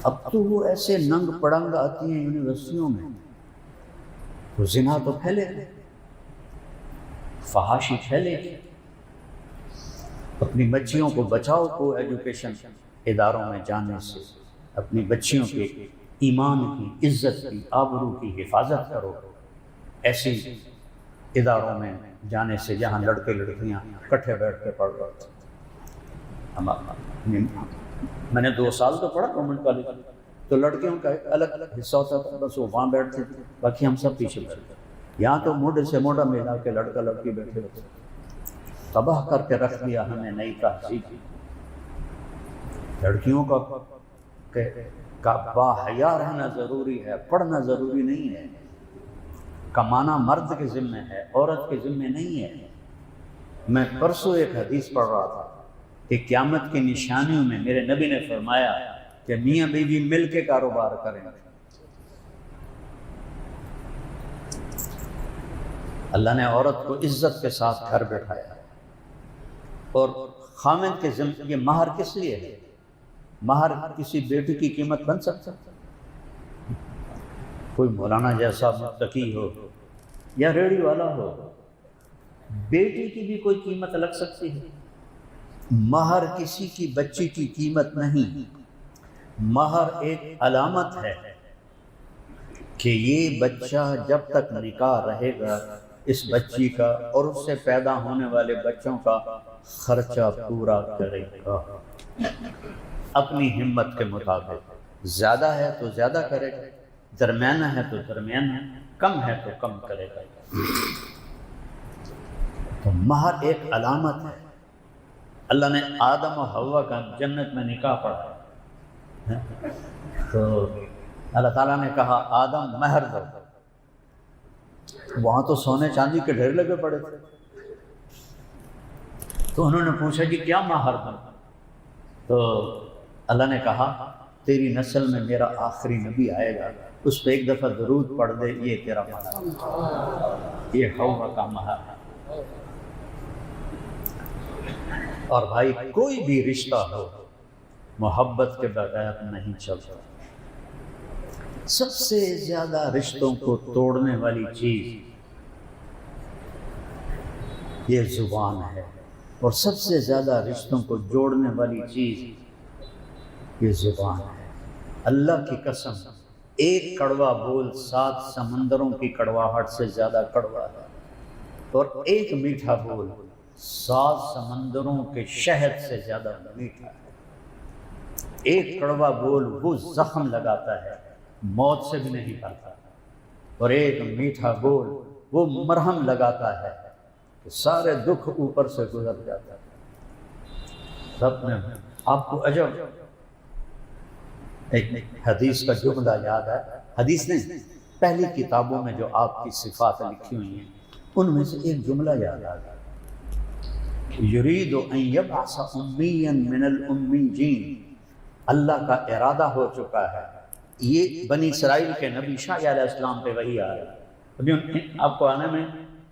اب تو وہ ایسے ننگ پڑنگ آتی ہیں یونیورسٹیوں میں، تو زنا تو پھیلے گا، فحاشی پھیلے گی۔ اپنی بچیوں کو بچاؤ کو ایجوکیشن اداروں میں جانے سے، اپنی بچیوں کے ایمان کی، عزت کی، آبرو کی حفاظت کرو ایسی اداروں میں جانے سے جہاں لڑکے لڑکیاں اکٹھے بیٹھ کے پڑھ رہے ہیں۔ میں نے 2 سال تو پڑھا گورنمنٹ کالج، تو لڑکیوں کا ایک الگ الگ حصہ ہوتا تھا، بس وہ وہاں بیٹھتے تھے، باقی ہم سب پیچھے بیٹھتے تھے۔ یہاں تو موڈے سے موڈا ملا کے لڑکا لڑکی بیٹھے ہوتے، تباہ کر کے رکھ دیا ہمیں نئی تہذیب۔ لڑکیوں کا باحیا رہنا ضروری ہے، پڑھنا ضروری نہیں ہے، کمانا مرد کے ذمہ ہے، عورت کے ذمہ نہیں ہے۔ میں پرسوں ایک حدیث پڑھ رہا تھا کہ قیامت کی نشانیوں میں میرے نبی نے فرمایا کہ میاں بیوی مل کے کاروبار کریں۔ اللہ نے عورت کو عزت کے ساتھ گھر بٹھایا، اور خامد کے ذمہ یہ مہر کس لیے ہے؟ مہر کسی بیٹی کی قیمت بن سکتا؟ کوئی مولانا جیسا متقی ہو یا ریڑھی والا ہو، بیٹی کی بھی کوئی قیمت لگ سکتی ہے؟ مہر کسی کی بچی کی قیمت نہیں، مہر ایک علامت ہے کہ یہ بچہ جب تک نکاح رہے گا اس بچی کا اور اس سے پیدا ہونے والے بچوں کا خرچہ پورا کرے گا اپنی ہمت کے مطابق۔ زیادہ ہے تو زیادہ کرے گا، درمیانہ ہے تو درمیانہ، کم ہے تو کم کرے گا۔ تو مہر ایک علامت ہے۔ اللہ نے آدم و حوا کا جنت میں نکاح پڑھا، تو اللہ تعالیٰ نے کہا آدم مہر دو، وہاں تو سونے چاندی کے ڈھیر لگے پڑے تھے، تو انہوں نے پوچھا جی کیا مہر دوں؟ تو اللہ نے کہا تیری نسل میں میرا آخری نبی آئے گا، اس پہ ایک دفعہ درود پڑھ دے، یہ تیرا مہر، یہ حوا کا مہر ہے۔ اور بھائی کوئی بھی رشتہ ہو محبت کے بغیر نہیں چلتا، سب سے زیادہ رشتوں کو توڑنے والی چیز یہ زبان ہے، اور سب سے زیادہ رشتوں کو جوڑنے والی چیز یہ زبان ہے۔ اللہ کی قسم، ایک کڑوا بول 7 سمندروں کی کڑواہٹ سے زیادہ کڑوا ہے، اور ایک میٹھا بول 7 سمندروں کے شہد سے زیادہ میٹھا ہے۔ ایک کڑوا بول وہ زخم لگاتا ہے، موت سے بھی نہیں پاتا، اور ایک میٹھا بول وہ مرہم لگاتا ہے کہ سارے دکھ اوپر سے گزر جاتا ہے۔ سب نے آپ کو عجب ایک حدیث کا جملہ یاد ہے، حدیث نہیں، پہلی کتابوں میں جو آپ کی صفات لکھی ہوئی ہیں ان میں سے ایک جملہ یاد آ گیا، یرید ان یبعث امیا من الامیین، اللہ کا ارادہ ہو چکا ہے، یہ بنی اسرائیل کے نبی شاہ علیہ السلام پہ وحی آ رہا ہے، ابھی آپ کو آنے میں